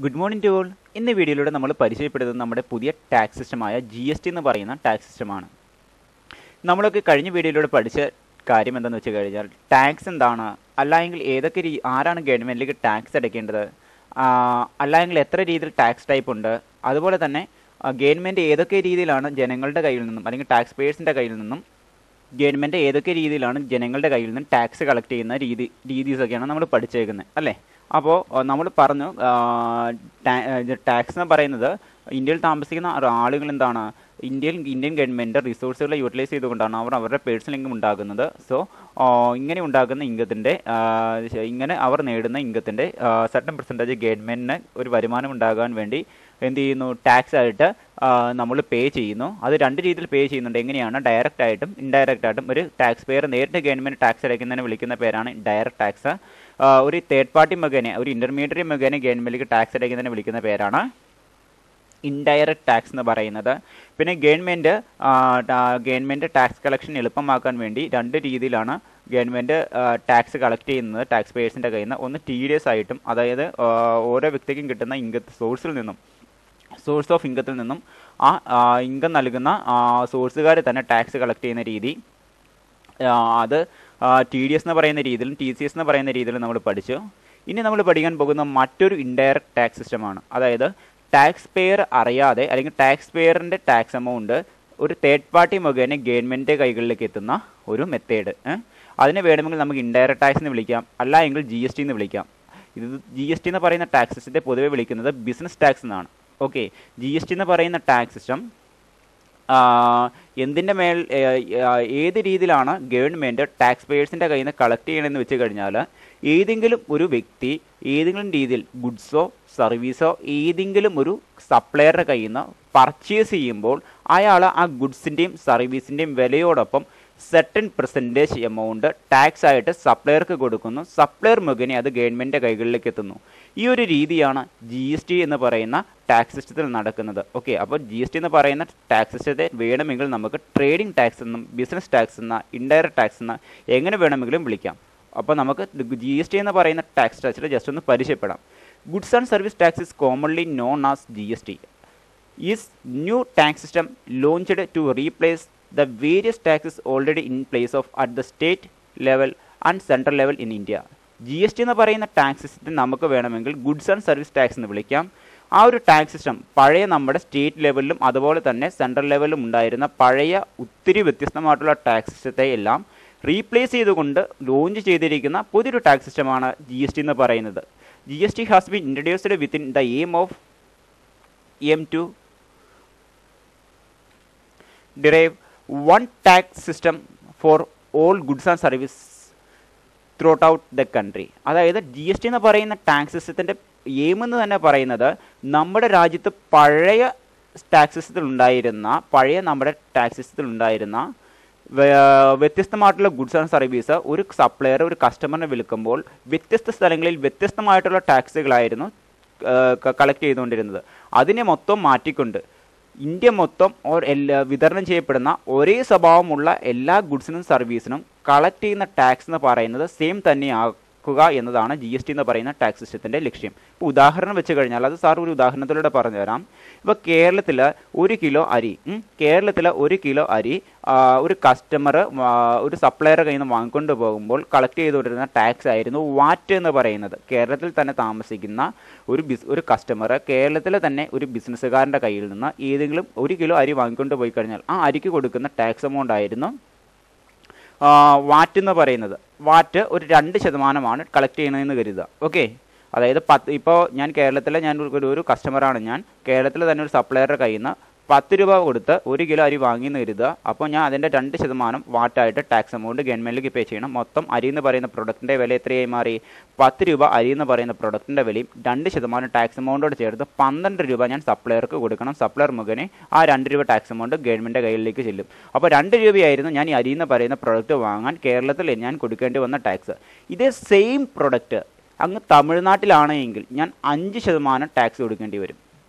Good morning to all. ഇന്ന് വീഡിയോയിലൂടെ നമ്മൾ പരിചയപ്പെടുന്നത് നമ്മുടെ പുതിയ ടാക്സ് സിസ്റ്റമായ GST എന്ന് പറയുന്ന ടാക്സ് സിസ്റ്റമാണ്. നമ്മളൊക്കെ കഴിഞ്ഞ വീഡിയോയിലൂടെ പഠിച്ച കാര്യം എന്താണെന്ന് വെച്ച് കഴിഞ്ഞാൽ ടാക്സ് എന്താണ്, അല്ലെങ്കിൽ ഏതൊക്കെ ആരാണ് ഗവൺമെൻറ്റിലേക്ക് ടാക്സ് അടയ്ക്കേണ്ടത്, അല്ലെങ്കിൽ എത്ര രീതിയിൽ ടാക്സ് ടൈപ്പ് ഉണ്ട്, അതുപോലെ തന്നെ ഗവൺമെൻറ് ഏതൊക്കെ രീതിയിലാണ് ജനങ്ങളുടെ കയ്യിൽ നിന്നും അല്ലെങ്കിൽ ടാക്സ് പേയേഴ്സിൻ്റെ കയ്യിൽ നിന്നും ഗവൺമെൻറ് ഏതൊക്കെ രീതിയിലാണ് ജനങ്ങളുടെ കയ്യിൽ നിന്നും ടാക്സ് കളക്ട് ചെയ്യുന്ന രീതിസൊക്കെയാണ് നമ്മൾ പഠിച്ചേക്കുന്നത് അല്ലേ. അപ്പോൾ നമ്മൾ പറഞ്ഞു ടാക്സ് എന്ന് പറയുന്നത് ഇന്ത്യയിൽ താമസിക്കുന്ന ആളുകൾ എന്താണ് ഇന്ത്യൻ ഗവൺമെൻറ് റിസോഴ്സുകളെ യൂട്ടിലൈസ് ചെയ്തുകൊണ്ടാണ് അവരുടെ പേഴ്സണൽ ഇൻകം ഉണ്ടാകുന്നത്. സോ ഇങ്ങനെ ഉണ്ടാകുന്ന ഇൻകത്തിൻ്റെ ഇങ്ങനെ അവർ നേടുന്ന ഇൻകത്തിൻ്റെ സർട്ടൻ പെർസെൻറ്റേജ് ഗവൺമെൻറ്റിന് ഒരു വരുമാനം ഉണ്ടാകാൻ വേണ്ടി എന്ത് ചെയ്യുന്നു, ടാക്സ് ആയിട്ട് നമ്മൾ പേ ചെയ്യുന്നു. അത് രണ്ട് രീതിയിൽ പേ ചെയ്യുന്നുണ്ട്. എങ്ങനെയാണ്? ഡയറക്റ്റ് ആയിട്ടും ഇൻഡയറക്റ്റ് ആയിട്ടും. ഒരു ടാക്സ് പെയർ നേരിട്ട് ഗവൺമെൻറ് ടാക്സ് അടയ്ക്കുന്നതിന് വിളിക്കുന്ന പേരാണ് ഡയറക്റ്റ് ടാക്സ്. ഒരു തേർഡ് പാർട്ടി മുഖേന ഒരു ഇൻ്റർമീഡിയറ്റ് മുഖേന ഗവൺമെൻറ്റിലേക്ക് ടാക്സ് അടയ്ക്കുന്നതിന് വിളിക്കുന്ന പേരാണ് ഇൻഡയറക്റ്റ് ടാക്സ് എന്ന് പറയുന്നത്. പിന്നെ ഗവൺമെൻറ് ടാക്സ് കളക്ഷൻ എളുപ്പമാക്കാൻ വേണ്ടി രണ്ട് രീതിയിലാണ് ഗവൺമെൻറ് ടാക്സ് കളക്ട് ചെയ്യുന്നത് ടാക്സ് പേയേഴ്സിൻ്റെ കയ്യിൽ നിന്ന്. ഒന്ന് TDS ആയിട്ടും, അതായത് ഓരോ വ്യക്തിക്കും കിട്ടുന്ന സോഴ്സ് ഓഫ് ഇൻകത്തിൽ നിന്നും ആ ഇൻകം നൽകുന്ന സോഴ്സുകാർ തന്നെ ടാക്സ് കളക്ട് ചെയ്യുന്ന രീതി. അത് TDS എന്ന് പറയുന്ന രീതിയിലും TCS എന്ന് പറയുന്ന രീതിയിലും നമ്മൾ പഠിച്ചു. ഇനി നമ്മൾ പഠിക്കാൻ പോകുന്ന മറ്റൊരു ഇൻഡയറക്റ്റ് ടാക്സ് സിസ്റ്റമാണ്. അതായത് ടാക്സ് പെയർ അറിയാതെ അല്ലെങ്കിൽ ടാക്സ് പെയറിൻ്റെ ടാക്സ് എമൗണ്ട് ഒരു തേർഡ് പാർട്ടി മുഖേന ഗവൺമെൻറ് കൈകളിലേക്ക് എത്തുന്ന ഒരു മെത്തേഡ്. അതിനെ വേണമെങ്കിൽ നമുക്ക് ഇൻഡയറക്റ്റ് ടാക്സ് എന്ന് വിളിക്കാം, അല്ല എങ്കിൽ GST എന്ന് വിളിക്കാം. ഇത് GST എന്ന് പറയുന്ന ടാക്സ് സിസ്റ്റത്തെ പൊതുവെ വിളിക്കുന്നത് ബിസിനസ് ടാക്സ് എന്നാണ്. ഓക്കെ, GST എന്ന് പറയുന്ന ടാക്സ് സിസ്റ്റം എന്തിൻ്റെ മേൽ ഏത് രീതിയിലാണ് ഗവൺമെൻറ് ടാക്സ് പേയേഴ്സിൻ്റെ കയ്യിൽ നിന്ന് കളക്ട് ചെയ്യണമെന്ന് വെച്ച് കഴിഞ്ഞാൽ, ഏതെങ്കിലും ഒരു വ്യക്തി ഏതെങ്കിലും രീതിയിൽ ഗുഡ്സോ സർവീസോ ഏതെങ്കിലും ഒരു സപ്ലയറുടെ കയ്യിൽ നിന്ന് പർച്ചേസ് ചെയ്യുമ്പോൾ അയാൾ ആ ഗുഡ്സിൻ്റെയും സർവീസിൻ്റെയും വിലയോടൊപ്പം സെർട്ടൻ പെർസെൻറ്റേജ് എമൗണ്ട് ടാക്സ് ആയിട്ട് സപ്ലയർക്ക് കൊടുക്കുന്നു. സപ്ലയർ മുഖേന അത് ഗവൺമെൻറ്റിൻ്റെ കൈകളിലേക്ക് എത്തുന്നു. ഈ ഒരു രീതിയാണ് GST എന്ന് പറയുന്ന ടാക്സ് സിസ്റ്റത്തിൽ നടക്കുന്നത്. ഓക്കെ, അപ്പോൾ GST എന്ന് പറയുന്ന ടാക്സ് സിസ്റ്റത്തെ വേണമെങ്കിൽ നമുക്ക് ട്രേഡിംഗ് ടാക്സ് എന്നും ബിസിനസ് ടാക്സ് എന്ന ഇൻഡയറക്റ്റ് ടാക്സ് എന്ന എങ്ങനെ വേണമെങ്കിലും വിളിക്കാം. അപ്പോൾ നമുക്ക് GST എന്ന് പറയുന്ന ടാക്സ് സ്ട്രക്ചർ ജസ്റ്റ് ഒന്ന് പരിചയപ്പെടാം. Goods and service tax is commonly known as GST. Is new tax system launched to replace the various taxes already in place of at the state level and central level in India. GST എന്ന് പറയുന്ന tax system നമുക്ക് വേണമെങ്കിൽ goods and service tax എന്ന് വിളിക്കാം. ആ ഒരു tax system പഴയ നമ്മുടെ സ്റ്റേറ്റ് ലെവലിലും അതുപോലെ തന്നെ സെൻട്രൽ ലെവലിലും ഉണ്ടായിരുന്ന പഴയ ഒത്തിരി വ്യത്യസ്തമായിട്ടുള്ള ടാക്സ് സിസ്റ്റത്തെ എല്ലാം റീപ്ലേസ് ചെയ്തുകൊണ്ട് ലോഞ്ച് ചെയ്തിരിക്കുന്ന പുതിയൊരു ടാക്സ് സിസ്റ്റമാണ് GST എന്ന് പറയുന്നത്. GST has been introduced within the aim to derive one tax system for all goods and services throughout the country. അതായത് GST എന്ന് പറയുന്ന ടാക്സ് സിസ്റ്റത്തിൻ്റെ എയിം എന്ന് തന്നെ പറയുന്നത് നമ്മുടെ രാജ്യത്ത് പഴയ ടാക്സ് സിസ്റ്റത്തിൽ ഉണ്ടായിരുന്ന വ്യത്യസ്തമായിട്ടുള്ള ഗുഡ്സ് ആൻഡ് സർവീസ് ഒരു സപ്ലയർ ഒരു കസ്റ്റമറിനെ വിൽക്കുമ്പോൾ വ്യത്യസ്ത സ്ഥലങ്ങളിൽ വ്യത്യസ്തമായിട്ടുള്ള ടാക്സുകളായിരുന്നു കളക്ട് ചെയ്തുകൊണ്ടിരുന്നത്. അതിനെ മൊത്തം മാറ്റിക്കൊണ്ട് ഇന്ത്യ മൊത്തം വിതരണം ചെയ്യപ്പെടുന്ന ഒരേ സ്വഭാവമുള്ള എല്ലാ ഗുഡ്സിനും സർവീസിനും കളക്ട് ചെയ്യുന്ന ടാക്സ് എന്ന് പറയുന്നത് സെയിം തന്നെയാക്കുക എന്നതാണ് GST എന്ന് പറയുന്ന ടാക്സ് സിസ്റ്റത്തിൻ്റെ ലക്ഷ്യം. ഇപ്പോൾ ഉദാഹരണം വെച്ച് കഴിഞ്ഞാൽ അത് സാർ ഒരു ഉദാഹരണത്തിലൂടെ പറഞ്ഞു തരാം. ഇപ്പോൾ കേരളത്തിൽ ഒരു കിലോ അരി ഒരു കസ്റ്റമർ ഒരു സപ്ലയറുടെ കയ്യിൽ നിന്ന് വാങ്ങിക്കൊണ്ട് പോകുമ്പോൾ കളക്ട് ചെയ്തുകൊണ്ടിരുന്ന ടാക്സ് ആയിരുന്നു വാറ്റ് എന്ന് പറയുന്നത്. കേരളത്തിൽ തന്നെ താമസിക്കുന്ന ഒരു കസ്റ്റമർ കേരളത്തിലെ തന്നെ ഒരു ബിസിനസ്സുകാരൻ്റെ കയ്യിൽ നിന്ന് ഏതെങ്കിലും ഒരു കിലോ അരി വാങ്ങിക്കൊണ്ട് പോയി കഴിഞ്ഞാൽ ആ അരിക്ക് കൊടുക്കുന്ന ടാക്സ് എമൗണ്ട് ആയിരുന്നു വാറ്റ് എന്ന് പറയുന്നത്. വാറ്റ് ഒരു 2% കളക്ട് ചെയ്യണമെന്ന് കരുതുക. ഓക്കെ, അതായത് ഇപ്പോൾ ഒരു കസ്റ്റമറാണ്. ഞാൻ കേരളത്തിൽ തന്നെ ഒരു സപ്ലയറുടെ കയ്യിൽ നിന്ന് 10 രൂപ കൊടുത്ത് ഒരു കിലോ അരി വാങ്ങിയെന്ന് കരുതുക. അപ്പോൾ ഞാൻ അതിൻ്റെ 2% വാറ്റായിട്ട് ടാക്സ് എമൗണ്ട് ഗവൺമെൻറ്റിലേക്ക് പേ ചെയ്യണം. മൊത്തം അരി എന്ന് പറയുന്ന പ്രൊഡക്റ്റിൻ്റെ വില എത്രയായി മാറി? 10 രൂപ അരി എന്ന് പറയുന്ന പ്രൊഡക്റ്റിൻ്റെ വിലയും 2% ടാക്സ് എമൗണ്ടോട് ചേർത്ത് 12 രൂപ ഞാൻ സപ്ലയർക്ക് കൊടുക്കണം. സപ്ലയർ മുഖേന ആ 2 രൂപ ടാക്സ് എമൗണ്ട് ഗവൺമെൻറ്റിൻ്റെ കയ്യിലേക്ക് ചെല്ലും. അപ്പോൾ 2 രൂപയായിരുന്നു ഞാൻ ഈ അരി എന്ന് പറയുന്ന പ്രൊഡക്റ്റ് വാങ്ങാൻ കേരളത്തിൽ ഞാൻ കൊടുക്കേണ്ടി വന്ന ടാക്സ്. ഇതേ സെയിം പ്രൊഡക്റ്റ് അങ്ങ് തമിഴ്നാട്ടിലാണെങ്കിൽ ഞാൻ 5% ടാക്സ് കൊടുക്കേണ്ടി വരും.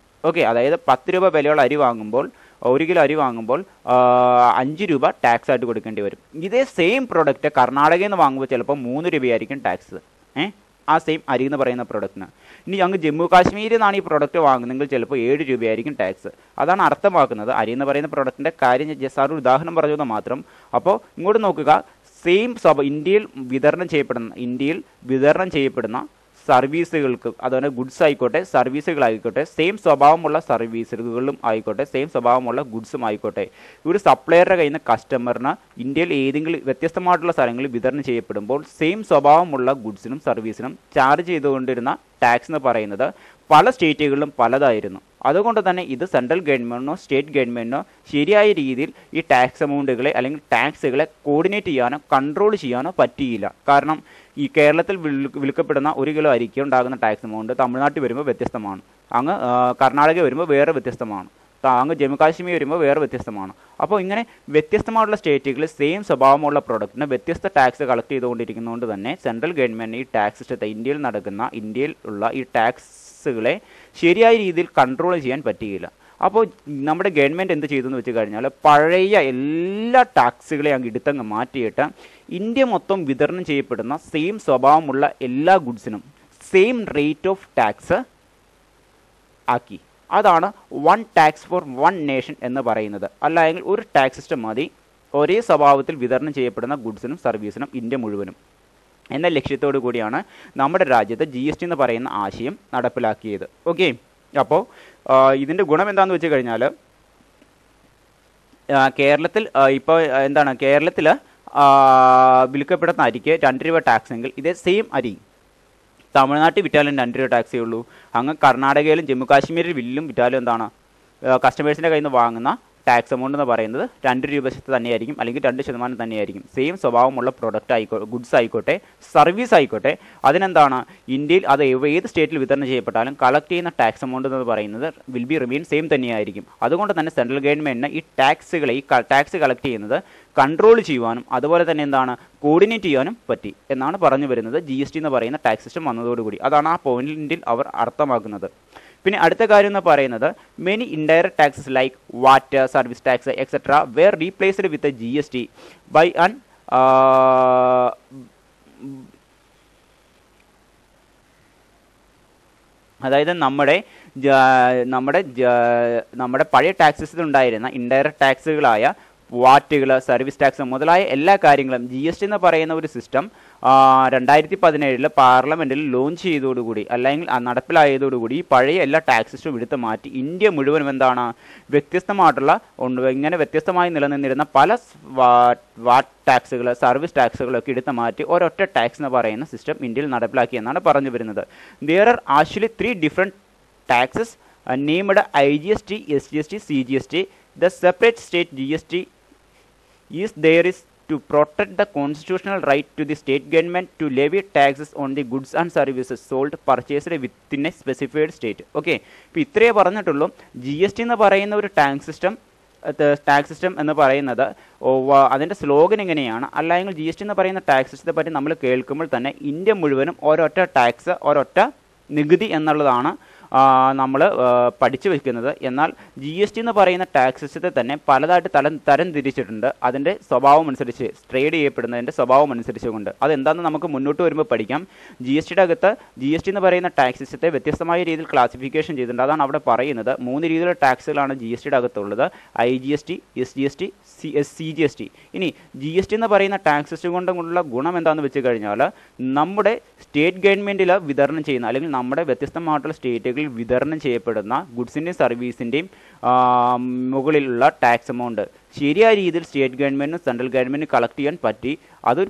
ഓക്കെ, അതായത് 10 രൂപ വിലയുള്ള അരി വാങ്ങുമ്പോൾ ഒരു കിലോ അരി വാങ്ങുമ്പോൾ 5 രൂപ ടാക്സ് ആയിട്ട് കൊടുക്കേണ്ടി വരും. ഇതേ സെയിം പ്രൊഡക്റ്റ് കർണാടകയിൽ നിന്ന് വാങ്ങുമ്പോൾ ചിലപ്പോൾ 3 രൂപയായിരിക്കും ടാക്സ്. ആ സെയിം അരി എന്ന് പറയുന്ന പ്രൊഡക്റ്റിന്. ഇനി അങ്ങ് ജമ്മു കാശ്മീരിൽ നിന്നാണ് ഈ പ്രൊഡക്റ്റ് വാങ്ങുന്നതെങ്കിൽ ചിലപ്പോൾ 7 രൂപയായിരിക്കും ടാക്സ്. അതാണ് അർത്ഥമാക്കുന്നത്. അരി എന്ന് പറയുന്ന പ്രൊഡക്റ്റിൻ്റെ കാര്യം സാർ ഒരു ഉദാഹരണം പറഞ്ഞത് മാത്രം. അപ്പോൾ ഇങ്ങോട്ട് നോക്കുക, സെയിം ഇന്ത്യയിൽ വിതരണം ചെയ്യപ്പെടുന്ന സർവീസുകൾക്ക്, അതുപോലെ ഗുഡ്സ് ആയിക്കോട്ടെ സർവീസുകളായിക്കോട്ടെ, സെയിം സ്വഭാവമുള്ള സർവീസുകളും ആയിക്കോട്ടെ സെയിം സ്വഭാവമുള്ള ഗുഡ്സും ആയിക്കോട്ടെ, ഒരു സപ്ലയറുടെ കയ്യിൽ നിന്ന് കസ്റ്റമറിന് ഇന്ത്യയിൽ ഏതെങ്കിലും വ്യത്യസ്തമായിട്ടുള്ള സ്ഥലങ്ങളിൽ വിതരണം ചെയ്യപ്പെടുമ്പോൾ സെയിം സ്വഭാവമുള്ള ഗുഡ്സിനും സർവീസിനും ചാർജ് ചെയ്തുകൊണ്ടിരുന്ന ടാക്സ് എന്ന് പറയുന്നത് പല സ്റ്റേറ്റുകളിലും പലതായിരുന്നു. അതുകൊണ്ട് തന്നെ ഇത് സെൻട്രൽ ഗവൺമെൻറ്റിനോ സ്റ്റേറ്റ് ഗവൺമെൻറ്റിനോ ശരിയായ രീതിയിൽ ഈ ടാക്സ് എമൗണ്ടുകളെ അല്ലെങ്കിൽ ടാക്സുകളെ കോർഡിനേറ്റ് ചെയ്യാനോ കൺട്രോൾ ചെയ്യാനോ പറ്റിയില്ല. കാരണം ഈ കേരളത്തിൽ വിൽക്കപ്പെടുന്ന 1 കിലോ അരിക്ക് ഉണ്ടാകുന്ന ടാക്സ് എമൗണ്ട് തമിഴ്നാട്ടിൽ വരുമ്പോൾ വ്യത്യസ്തമാണ്, അങ്ങ് കർണാടക വരുമ്പോൾ വേറെ വ്യത്യസ്തമാണ്, അങ്ങ് ജമ്മു കാശ്മീർ വരുമ്പോൾ വേറെ വ്യത്യസ്തമാണ്. അപ്പോൾ ഇങ്ങനെ വ്യത്യസ്തമായിട്ടുള്ള സ്റ്റേറ്റുകളിൽ സെയിം സ്വഭാവമുള്ള പ്രൊഡക്റ്റിന് വ്യത്യസ്ത ടാക്സ് കളക്ട് ചെയ്തുകൊണ്ടിരിക്കുന്നതുകൊണ്ട് തന്നെ സെൻട്രൽ ഗവൺമെൻറ് ഈ ടാക്സ് സിസ്റ്റത്തെ ഇന്ത്യയിൽ ഉള്ള ഈ ടാക്സുകളെ ശരിയായ രീതിയിൽ കൺട്രോൾ ചെയ്യാൻ പറ്റുകയില്ല. അപ്പോൾ നമ്മുടെ ഗവൺമെൻറ് എന്ത് ചെയ്തു എന്ന് വെച്ച് കഴിഞ്ഞാൽ പഴയ എല്ലാ ടാക്സുകളെയും അങ്ങ് എടുത്തങ്ങ് മാറ്റിയിട്ട് ഇന്ത്യ മൊത്തം വിതരണം ചെയ്യപ്പെടുന്ന സെയിം സ്വഭാവമുള്ള എല്ലാ ഗുഡ്സിനും സെയിം റേറ്റ് ഓഫ് ടാക്സ് ആക്കി. അതാണ് one tax four one nation എന്ന് പറയുന്നത്. അല്ലെങ്കിൽ ഒരു ടാക്സ് സിസ്റ്റം മതി ഒരേ സ്വഭാവത്തിൽ വിതരണം ചെയ്യപ്പെടുന്ന ഗുഡ്സിനും സർവീസിനും ഇന്ത്യ മുഴുവനും എന്ന ലക്ഷ്യത്തോടു കൂടിയാണ് നമ്മുടെ രാജ്യത്ത് GST എന്ന് പറയുന്ന ആശയം നടപ്പിലാക്കിയത്. ഓക്കെ, അപ്പോൾ ഇതിൻ്റെ ഗുണം എന്താണെന്ന് വെച്ച് കഴിഞ്ഞാൽ കേരളത്തിൽ ഇപ്പോൾ കേരളത്തിൽ വിൽക്കപ്പെടുന്ന അരിക്ക് 2 രൂപ ടാക്സ് എങ്കിൽ ഇതേ സെയിം അരി തമിഴ്നാട്ടിൽ വിറ്റാലും 2 രൂപ ടാക്സേ ഉള്ളൂ. അങ്ങ് കർണാടകയിലും ജമ്മു കാശ്മീരിൽ വിറ്റാലും കസ്റ്റമേഴ്സിൻ്റെ കയ്യിൽ നിന്ന് വാങ്ങുന്ന ടാക്സ് എമൗണ്ട് എന്ന് പറയുന്നത് 2 രൂപ തന്നെയായിരിക്കും, അല്ലെങ്കിൽ 2% തന്നെയായിരിക്കും. സെയിം സ്വഭാവമുള്ള പ്രൊഡക്റ്റ് ഗുഡ്സ് ആയിക്കോട്ടെ സർവീസ് ആയിക്കോട്ടെ, ഇന്ത്യയിൽ അത് ഏത് സ്റ്റേറ്റിൽ വിതരണം ചെയ്യപ്പെട്ടാലും കളക്ട് ചെയ്യുന്ന ടാക്സ് എമൗണ്ട് എന്ന് പറയുന്നത് വിൽ ബി റിമെയിൻ സെയിം തന്നെയായിരിക്കും. അതുകൊണ്ട് തന്നെ സെൻട്രൽ ഗവൺമെൻറ്റിന് ഈ ടാക്സ് കളക്ട് ചെയ്യുന്നത് കൺട്രോൾ ചെയ്യുവാനും അതുപോലെ തന്നെ കോർഡിനേറ്റ് ചെയ്യാനും പറ്റി എന്നാണ് പറഞ്ഞു വരുന്നത് GST എന്ന് പറയുന്ന ടാക്സ് സിസ്റ്റം വന്നതോടുകൂടി. അതാണ് ആ പോയിന്റിൽ അവർ അർത്ഥമാക്കുന്നത്. പിന്നെ അടുത്ത കാര്യം എന്ന് പറയുന്നത് many indirect taxes like VAT, service tax etcetera were replaced with GST by an അതായത് നമ്മുടെ പഴയ ടാക്സസിൽ ഉണ്ടായിരുന്ന ഇൻഡയറക്റ്റ് ടാക്സുകളായ വാറ്റുകൾ, സർവീസ് ടാക്സ് മുതലായ എല്ലാ കാര്യങ്ങളും GST എന്ന് പറയുന്ന ഒരു സിസ്റ്റം 2017 പാർലമെൻറ്റിൽ ലോഞ്ച് ചെയ്തതോടുകൂടി അല്ലെങ്കിൽ നടപ്പിലായതോടുകൂടി ഈ പഴയ എല്ലാ ടാക്സ് സിസ്റ്റവും എടുത്തു മാറ്റി ഇന്ത്യ മുഴുവനും വ്യത്യസ്തമായി നിലനിന്നിരുന്ന പല വാറ്റ് ടാക്സുകൾ, സർവീസ് ടാക്സുകളൊക്കെ എടുത്തു മാറ്റി ഒരൊറ്റ ടാക്സ് എന്ന് പറയുന്ന സിസ്റ്റം ഇന്ത്യയിൽ നടപ്പിലാക്കി എന്നാണ് പറഞ്ഞു വരുന്നത്. There are actually 3 different taxes named IGST, SGST, CGST. The separate state GST is to protect the constitutional right to the state government to levy taxes on the goods and services sold purchased within a specified state. Okay, ഇപ്പോൾ ഇത്രയേ പറഞ്ഞിട്ടുള്ളൂ. GST എന്ന് പറയുന്ന ഒരു tax system എന്ന് പറയുന്നത് അതിൻ്റെ slogan എങ്ങനെയാണ്, അല്ലെങ്കിൽ GST എന്ന് പറയുന്ന ടാക്സ് സിസ്റ്റത്തെ പറ്റി നമ്മൾ കേൾക്കുമ്പോൾ തന്നെ ഇന്ത്യ മുഴുവനും ഒരൊറ്റ ടാക്സ്, ഒരൊറ്റ നികുതി എന്നുള്ളതാണ് നമ്മൾ പഠിച്ചു വയ്ക്കുന്നത്. എന്നാൽ GST എന്ന് പറയുന്ന ടാക്സ് സിസ്റ്റത്തെ തന്നെ പലതായിട്ട് തരം തിരിച്ചിട്ടുണ്ട്. അതിൻ്റെ സ്വഭാവം അനുസരിച്ച്, ട്രേഡ് ചെയ്യപ്പെടുന്നതിൻ്റെ സ്വഭാവം അനുസരിച്ചുകൊണ്ട് അതെന്താണെന്ന് നമുക്ക് മുന്നോട്ട് വരുമ്പോൾ പഠിക്കാം. GSTയുടെ അകത്ത് GST എന്ന് പറയുന്ന ടാക്സ് സിസ്റ്റത്തെ വ്യത്യസ്തമായ രീതിയിൽ ക്ലാസിഫിക്കേഷൻ ചെയ്തിട്ടുണ്ട്. അതാണ് അവിടെ പറയുന്നത്. 3 രീതിയിലുള്ള ടാക്സുകളാണ് GSTയുടെ അകത്തുള്ളത്: IGST, SGST, CGST. ഇനി GST എന്ന് പറയുന്ന ടാക്സ് സിസ്റ്റം കൊണ്ടുള്ള ഗുണം എന്താണെന്ന് വെച്ച് കഴിഞ്ഞാൽ നമ്മുടെ സ്റ്റേറ്റ് ഗവൺമെൻറ്റിൽ വിതരണം ചെയ്യുന്ന അല്ലെങ്കിൽ നമ്മുടെ വ്യത്യസ്തമായിട്ടുള്ള സ്റ്റേറ്റുകൾ വിതരണം ചെയ്യപ്പെടുന്ന ഗുഡ്സിൻ്റെയും സർവീസിൻ്റെയും മുകളിലുള്ള ടാക്സ് എമൗണ്ട് ശരിയായ രീതിയിൽ സ്റ്റേറ്റ് ഗവൺമെൻറ്റിനും സെൻട്രൽ ഗവൺമെൻറ്റിനും കളക്ട് ചെയ്യാൻ പറ്റി. അത്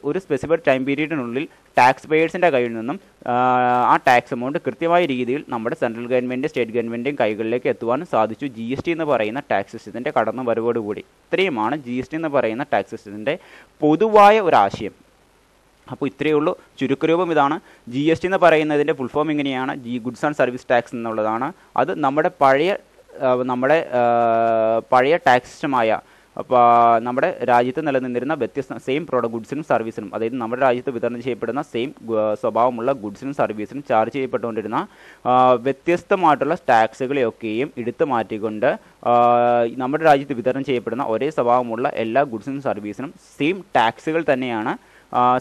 ഒരു സ്പെസിഫിക് ടൈം പീരീഡിനുള്ളിൽ ടാക്സ് പേയേഴ്സിൻ്റെ കയ്യിൽ നിന്നും ആ ടാക്സ് എമൗണ്ട് കൃത്യമായ രീതിയിൽ നമ്മുടെ സെൻട്രൽ ഗവൺമെൻറ് സ്റ്റേറ്റ് ഗവൺമെൻറ്റിൻ്റെയും കൈകളിലേക്ക് എത്തുവാനും സാധിച്ചു GST എന്ന് പറയുന്ന ടാക്സ് സിസ്റ്റത്തിൻ്റെ കടന്നു വരവോടുകൂടി. ഇത്രയുമാണ് GST എന്ന് പറയുന്ന ടാക്സ് സിസ്റ്റത്തിൻ്റെ പൊതുവായ ഒരാശയം. അപ്പോൾ ഇത്രയേ ഉള്ളൂ. ചുരുക്കരൂപം ഇതാണ്. GST എന്ന് പറയുന്നതിൻ്റെ ഫുൾ ഫോം ഇങ്ങനെയാണ്: ഗുഡ്സ് ആൻഡ് സർവീസ് ടാക്സ് എന്നുള്ളതാണ്. അത് നമ്മുടെ പഴയ ടാക്സ് സിസ്റ്റമായ നമ്മുടെ രാജ്യത്ത് നിലനിന്നിരുന്ന സെയിം ഗുഡ്സിനും സർവീസിനും, അതായത് നമ്മുടെ രാജ്യത്ത് വിതരണം ചെയ്യപ്പെടുന്ന സെയിം സ്വഭാവമുള്ള ഗുഡ്സിനും സർവീസിനും ചാർജ് ചെയ്യപ്പെട്ടുകൊണ്ടിരുന്ന വ്യത്യസ്തമായിട്ടുള്ള ടാക്സുകളെയൊക്കെയും എടുത്തു മാറ്റിക്കൊണ്ട് നമ്മുടെ രാജ്യത്ത് വിതരണം ചെയ്യപ്പെടുന്ന ഒരേ സ്വഭാവമുള്ള എല്ലാ ഗുഡ്സിനും സർവീസിനും സെയിം ടാക്സുകൾ തന്നെയാണ്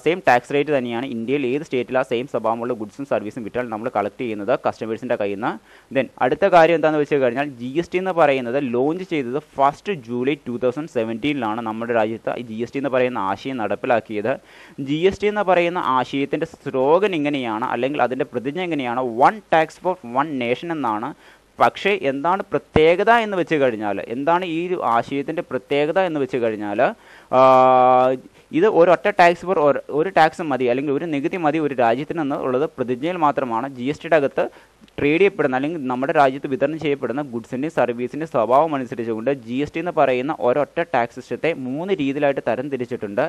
സെയിം ടാക്സ് റേറ്റ് തന്നെയാണ് ഇന്ത്യയിൽ ഏത് സ്റ്റേറ്റിൽ ആ സെയിം സ്വഭാവമുള്ള ഗുഡ്സും സർവീസും വിറ്റാൽ നമ്മൾ കളക്ട് ചെയ്യുന്നത് കസ്റ്റമേഴ്സിൻ്റെ കയ്യിൽ നിന്ന്. ദെൻ അടുത്ത കാര്യം എന്താണെന്ന് വെച്ച് കഴിഞ്ഞാൽ GST എന്ന് പറയുന്നത് ലോഞ്ച് ചെയ്തത് 1 ജൂലൈ 2017 നമ്മുടെ രാജ്യത്ത് GST എന്ന് പറയുന്ന ആശയം നടപ്പിലാക്കിയത്. GST എന്ന് പറയുന്ന ആശയത്തിൻ്റെ സ്ലോഗൻ ഇങ്ങനെയാണ്, അല്ലെങ്കിൽ അതിൻ്റെ പ്രതിജ്ഞ എങ്ങനെയാണ്, 1 ടാക്സ് ഫോർ 1 നേഷൻ എന്നാണ്. പക്ഷേ എന്താണ് പ്രത്യേകത എന്ന് വെച്ച് കഴിഞ്ഞാൽ, എന്താണ് ഈ ആശയത്തിൻ്റെ പ്രത്യേകത എന്ന് വെച്ച് കഴിഞ്ഞാൽ, ഇത് ഒരൊറ്റ ടാക്സ് ഫോർ ഒരു ടാക്സ് മതി, അല്ലെങ്കിൽ ഒരു നികുതി മതി ഒരു രാജ്യത്തിന് എന്ന് ഉള്ളത് പ്രതിജ്ഞയിൽ മാത്രമാണ്. GSTയുടെ അകത്ത് ട്രേഡ് ചെയ്യപ്പെടുന്ന അല്ലെങ്കിൽ നമ്മുടെ രാജ്യത്ത് വിതരണം ചെയ്യപ്പെടുന്ന ഗുഡ്സിൻ്റെയും സർവീസിൻ്റെയും സ്വഭാവം അനുസരിച്ചുകൊണ്ട് GST എന്ന് പറയുന്ന ഒരൊറ്റ ടാക്സ് സിസ്റ്റത്തെ 3 രീതിയിലായിട്ട് തരം തിരിച്ചിട്ടുണ്ട്.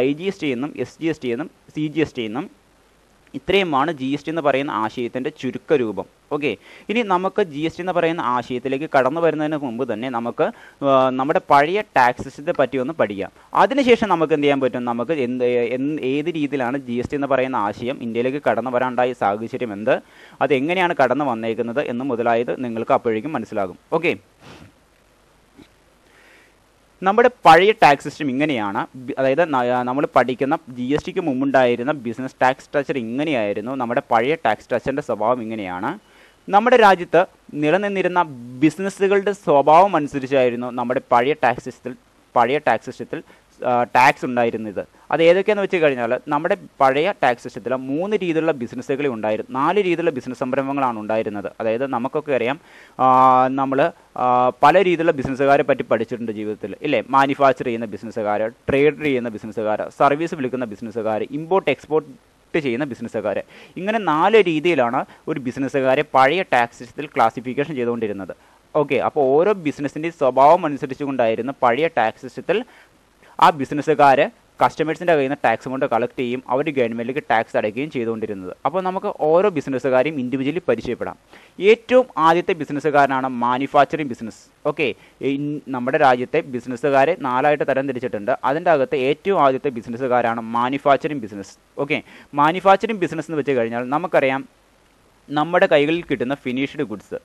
IGST എന്നും SGST എന്നും CGST എന്നും. ഇത്രയുമാണ് GST എന്ന് പറയുന്ന ആശയത്തിൻ്റെ ചുരുക്കരൂപം. ഓക്കെ, ഇനി നമുക്ക് GST എന്ന് പറയുന്ന ആശയത്തിലേക്ക് കടന്നു വരുന്നതിന് മുമ്പ് തന്നെ നമുക്ക് നമ്മുടെ പഴയ ടാക്സ് സിസ്റ്റത്തെ പറ്റി ഒന്ന് പഠിക്കാം. അതിനുശേഷം നമുക്ക് എന്ത് ചെയ്യാൻ പറ്റും, നമുക്ക് ഏത് രീതിയിലാണ് GST എന്ന് പറയുന്ന ആശയം ഇന്ത്യയിലേക്ക് കടന്നു വരാനുണ്ടായ സാഹചര്യം എന്ത്, അതെങ്ങനെയാണ് കടന്നു വന്നേക്കുന്നത് എന്ന് മുതലായത് നിങ്ങൾക്ക് അപ്പോഴേക്കും മനസ്സിലാകും. ഓക്കെ, നമ്മുടെ പഴയ ടാക്സ് സിസ്റ്റം ഇങ്ങനെയാണ്. അതായത് നമ്മൾ പഠിക്കുന്ന GSTക്ക് മുമ്പുണ്ടായിരുന്ന ബിസിനസ് ടാക്സ് സ്ട്രക്ചർ ഇങ്ങനെയായിരുന്നു. നമ്മുടെ പഴയ ടാക്സ് സ്ട്രക്ചറിൻ്റെ സ്വഭാവം ഇങ്ങനെയാണ്. നമ്മുടെ രാജ്യത്ത് നിലനിന്നിരുന്ന ബിസിനസ്സുകളുടെ സ്വഭാവം അനുസരിച്ചായിരുന്നു നമ്മുടെ പഴയ ടാക്സ് സിസ്റ്റത്തിൽ ടാക്സ് ഉണ്ടായിരുന്നത്. അത് ഏതൊക്കെയാണെന്ന് വെച്ച് കഴിഞ്ഞാൽ, നമ്മുടെ പഴയ ടാക്സ് സിസ്റ്റത്തിൽ 3 രീതിയിലുള്ള ബിസിനസ്സുകളെ ഉണ്ടായിരുന്നു. 4 രീതിയിലുള്ള ബിസിനസ് സംരംഭങ്ങളാണ് ഉണ്ടായിരുന്നത്. അതായത് നമുക്കൊക്കെ അറിയാം, നമ്മൾ പല രീതിയിലുള്ള ബിസിനസ്സുകാരെ പറ്റി പഠിച്ചിട്ടുണ്ട് ജീവിതത്തിൽ, ഇല്ലേ? മാനുഫാക്ചർ ചെയ്യുന്ന ബിസിനസ്സുകാർ, ട്രേഡ് ചെയ്യുന്ന ബിസിനസ്സുകാർ, സർവീസ് വിൽക്കുന്ന ബിസിനസ്സുകാർ, ഇമ്പോർട്ട് എക്സ്പോർട്ട് ചെയ്യുന്ന ബിസിനസ്സുകാർ. ഇങ്ങനെ 4 രീതിയിലാണ് ഒരു ബിസിനസ്സുകാരെ പഴയ ടാക്സ് സിസ്റ്റത്തിൽ ക്ലാസിഫിക്കേഷൻ ചെയ്തുകൊണ്ടിരുന്നത്. ഓക്കെ, അപ്പോൾ ഓരോ ബിസിനസ്സിൻ്റെയും സ്വഭാവം അനുസരിച്ചുകൊണ്ടായിരുന്നു പഴയ ടാക്സ് സിസ്റ്റത്തിൽ ആ ബിസിനസ്സുകാർ കസ്റ്റമേഴ്സിൻ്റെ കയ്യിൽ നിന്ന് ടാക്സ് കൊണ്ട് കളക്ട് ചെയ്യും, അവർ ഗവൺമെൻറ്റിലേക്ക് ടാക്സ് അടയ്ക്കുകയും ചെയ്തുകൊണ്ടിരുന്നത്. അപ്പോൾ നമുക്ക് ഓരോ ബിസിനസ്സുകാരെയും ഇൻഡിവിജ്വലി പരിചയപ്പെടാം. ഏറ്റവും ആദ്യത്തെ ബിസിനസ്സുകാരനാണ് മാനുഫാക്ചറിങ് ബിസിനസ്. ഓക്കെ, നമ്മുടെ രാജ്യത്തെ ബിസിനസ്സുകാരെ 4ആയിട്ട് തരം തിരിച്ചിട്ടുണ്ട്. അതിൻ്റെ അകത്ത് ഏറ്റവും ആദ്യത്തെ ബിസിനസ്സുകാരാണ് manufacturing business. Okay, manufacturing business എന്ന് വെച്ച് കഴിഞ്ഞാൽ നമുക്കറിയാം, നമ്മുടെ കൈകളിൽ കിട്ടുന്ന ഫിനിഷ്ഡ് ഗുഡ്സ്,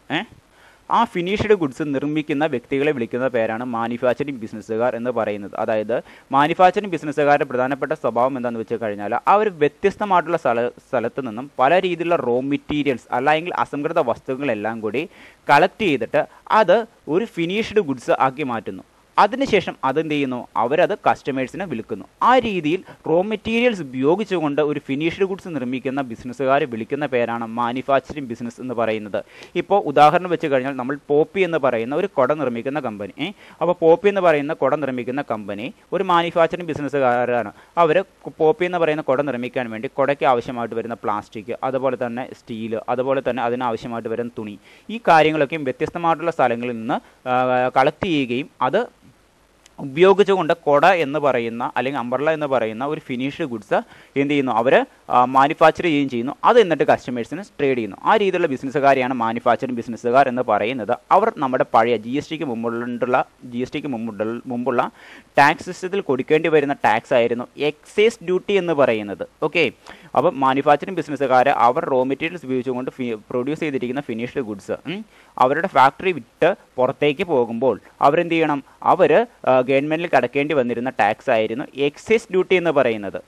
ആ ഫിനിഷ്ഡ് ഗുഡ്സ് നിർമ്മിക്കുന്ന വ്യക്തികളെ വിളിക്കുന്ന പേരാണ് മാനുഫാക്ചറിങ് ബിസിനസ്സുകാർ എന്ന് പറയുന്നത്. അതായത് മാനുഫാക്ചറിങ് ബിസിനസ്സുകാരുടെ പ്രധാനപ്പെട്ട സ്വഭാവം എന്താണെന്ന് വെച്ച് കഴിഞ്ഞാൽ, അവർ വ്യത്യസ്തമായിട്ടുള്ള സ്ഥലത്ത് നിന്നും പല രീതിയിലുള്ള റോ മെറ്റീരിയൽസ് അല്ലെങ്കിൽ അസംസ്കൃത വസ്തുക്കളെല്ലാം കൂടി കളക്ട് ചെയ്തിട്ട് അത് ഒരു ഫിനിഷ്ഡ് ഗുഡ്സ് ആക്കി മാറ്റുന്നു. അതിനുശേഷം അതെന്ത് ചെയ്യുന്നു, അവരത് കസ്റ്റമേഴ്സിനെ വിൽക്കുന്നു. ആ രീതിയിൽ റോ മെറ്റീരിയൽസ് ഉപയോഗിച്ചുകൊണ്ട് ഒരു ഫിനിഷ്ഡ് ഗുഡ്സ് നിർമ്മിക്കുന്ന ബിസിനസ്സുകാരെ വിളിക്കുന്ന പേരാണ് മാനുഫാക്ചറിങ് ബിസിനസ് എന്ന് പറയുന്നത്. ഇപ്പോൾ ഉദാഹരണം വെച്ച് കഴിഞ്ഞാൽ, നമ്മൾ പോപ്പി എന്ന് പറയുന്ന ഒരു കുട നിർമ്മിക്കുന്ന കമ്പനി, അപ്പോൾ പോപ്പി എന്ന് പറയുന്ന കുട നിർമ്മിക്കുന്ന കമ്പനി ഒരു മാനുഫാക്ചറിങ് ബിസിനസ്സുകാരാണ്. അവർ പോപ്പി എന്ന് പറയുന്ന കുട നിർമ്മിക്കാൻ വേണ്ടി കുടയ്ക്ക് ആവശ്യമായിട്ട് വരുന്ന പ്ലാസ്റ്റിക്, അതുപോലെ തന്നെ സ്റ്റീല്, അതുപോലെ തന്നെ അതിനാവശ്യമായിട്ട് വരുന്ന തുണി, ഈ കാര്യങ്ങളൊക്കെ വ്യത്യസ്തമായിട്ടുള്ള സ്ഥലങ്ങളിൽ നിന്ന് കളക്ട് ചെയ്യുകയും അത് ഉപയോഗിച്ചുകൊണ്ട് കുട എന്ന് പറയുന്ന അല്ലെങ്കിൽ അംബ്രല്ല എന്ന് പറയുന്ന ഒരു ഫിനിഷ്ഡ് ഗുഡ്സ് എന്ത് ചെയ്യുന്നു, അവർ മാനുഫാക്ചർ ചെയ്യുകയും ചെയ്യുന്നു. അത് എന്നിട്ട് കസ്റ്റമേഴ്സിന് ട്രേഡ് ചെയ്യുന്നു. ആ രീതിയിലുള്ള ബിസിനസ്സുകാരെയാണ് മാനുഫാക്ചറിങ് ബിസിനസ്സുകാർ എന്ന് പറയുന്നത്. അവർ നമ്മുടെ പഴയ GSTക്ക് മുമ്പുള്ള ടാക്സ് സിസ്റ്റത്തിൽ കൊടുക്കേണ്ടി വരുന്ന ടാക്സ് ആയിരുന്നു എക്സൈസ് ഡ്യൂട്ടി എന്ന് പറയുന്നത്. ഓക്കെ, അപ്പോൾ മാനുഫാക്ചറിങ് ബിസിനസ്സുകാർ അവർ റോ മെറ്റീരിയൽസ് ഉപയോഗിച്ചുകൊണ്ട് പ്രൊഡ്യൂസ് ചെയ്തിരിക്കുന്ന ഫിനിഷ്ഡ് ഗുഡ്സ് അവരുടെ ഫാക്ടറി വിറ്റ് പുറത്തേക്ക് പോകുമ്പോൾ അവരെന്ത് ചെയ്യണം, അവർ ഗവൺമെൻറ്റിൽ അടക്കേണ്ടി വന്നിരുന്ന ടാക്സ് ആയിരുന്നു എക്സൈസ് ഡ്യൂട്ടി എന്ന് പറയുന്നത്.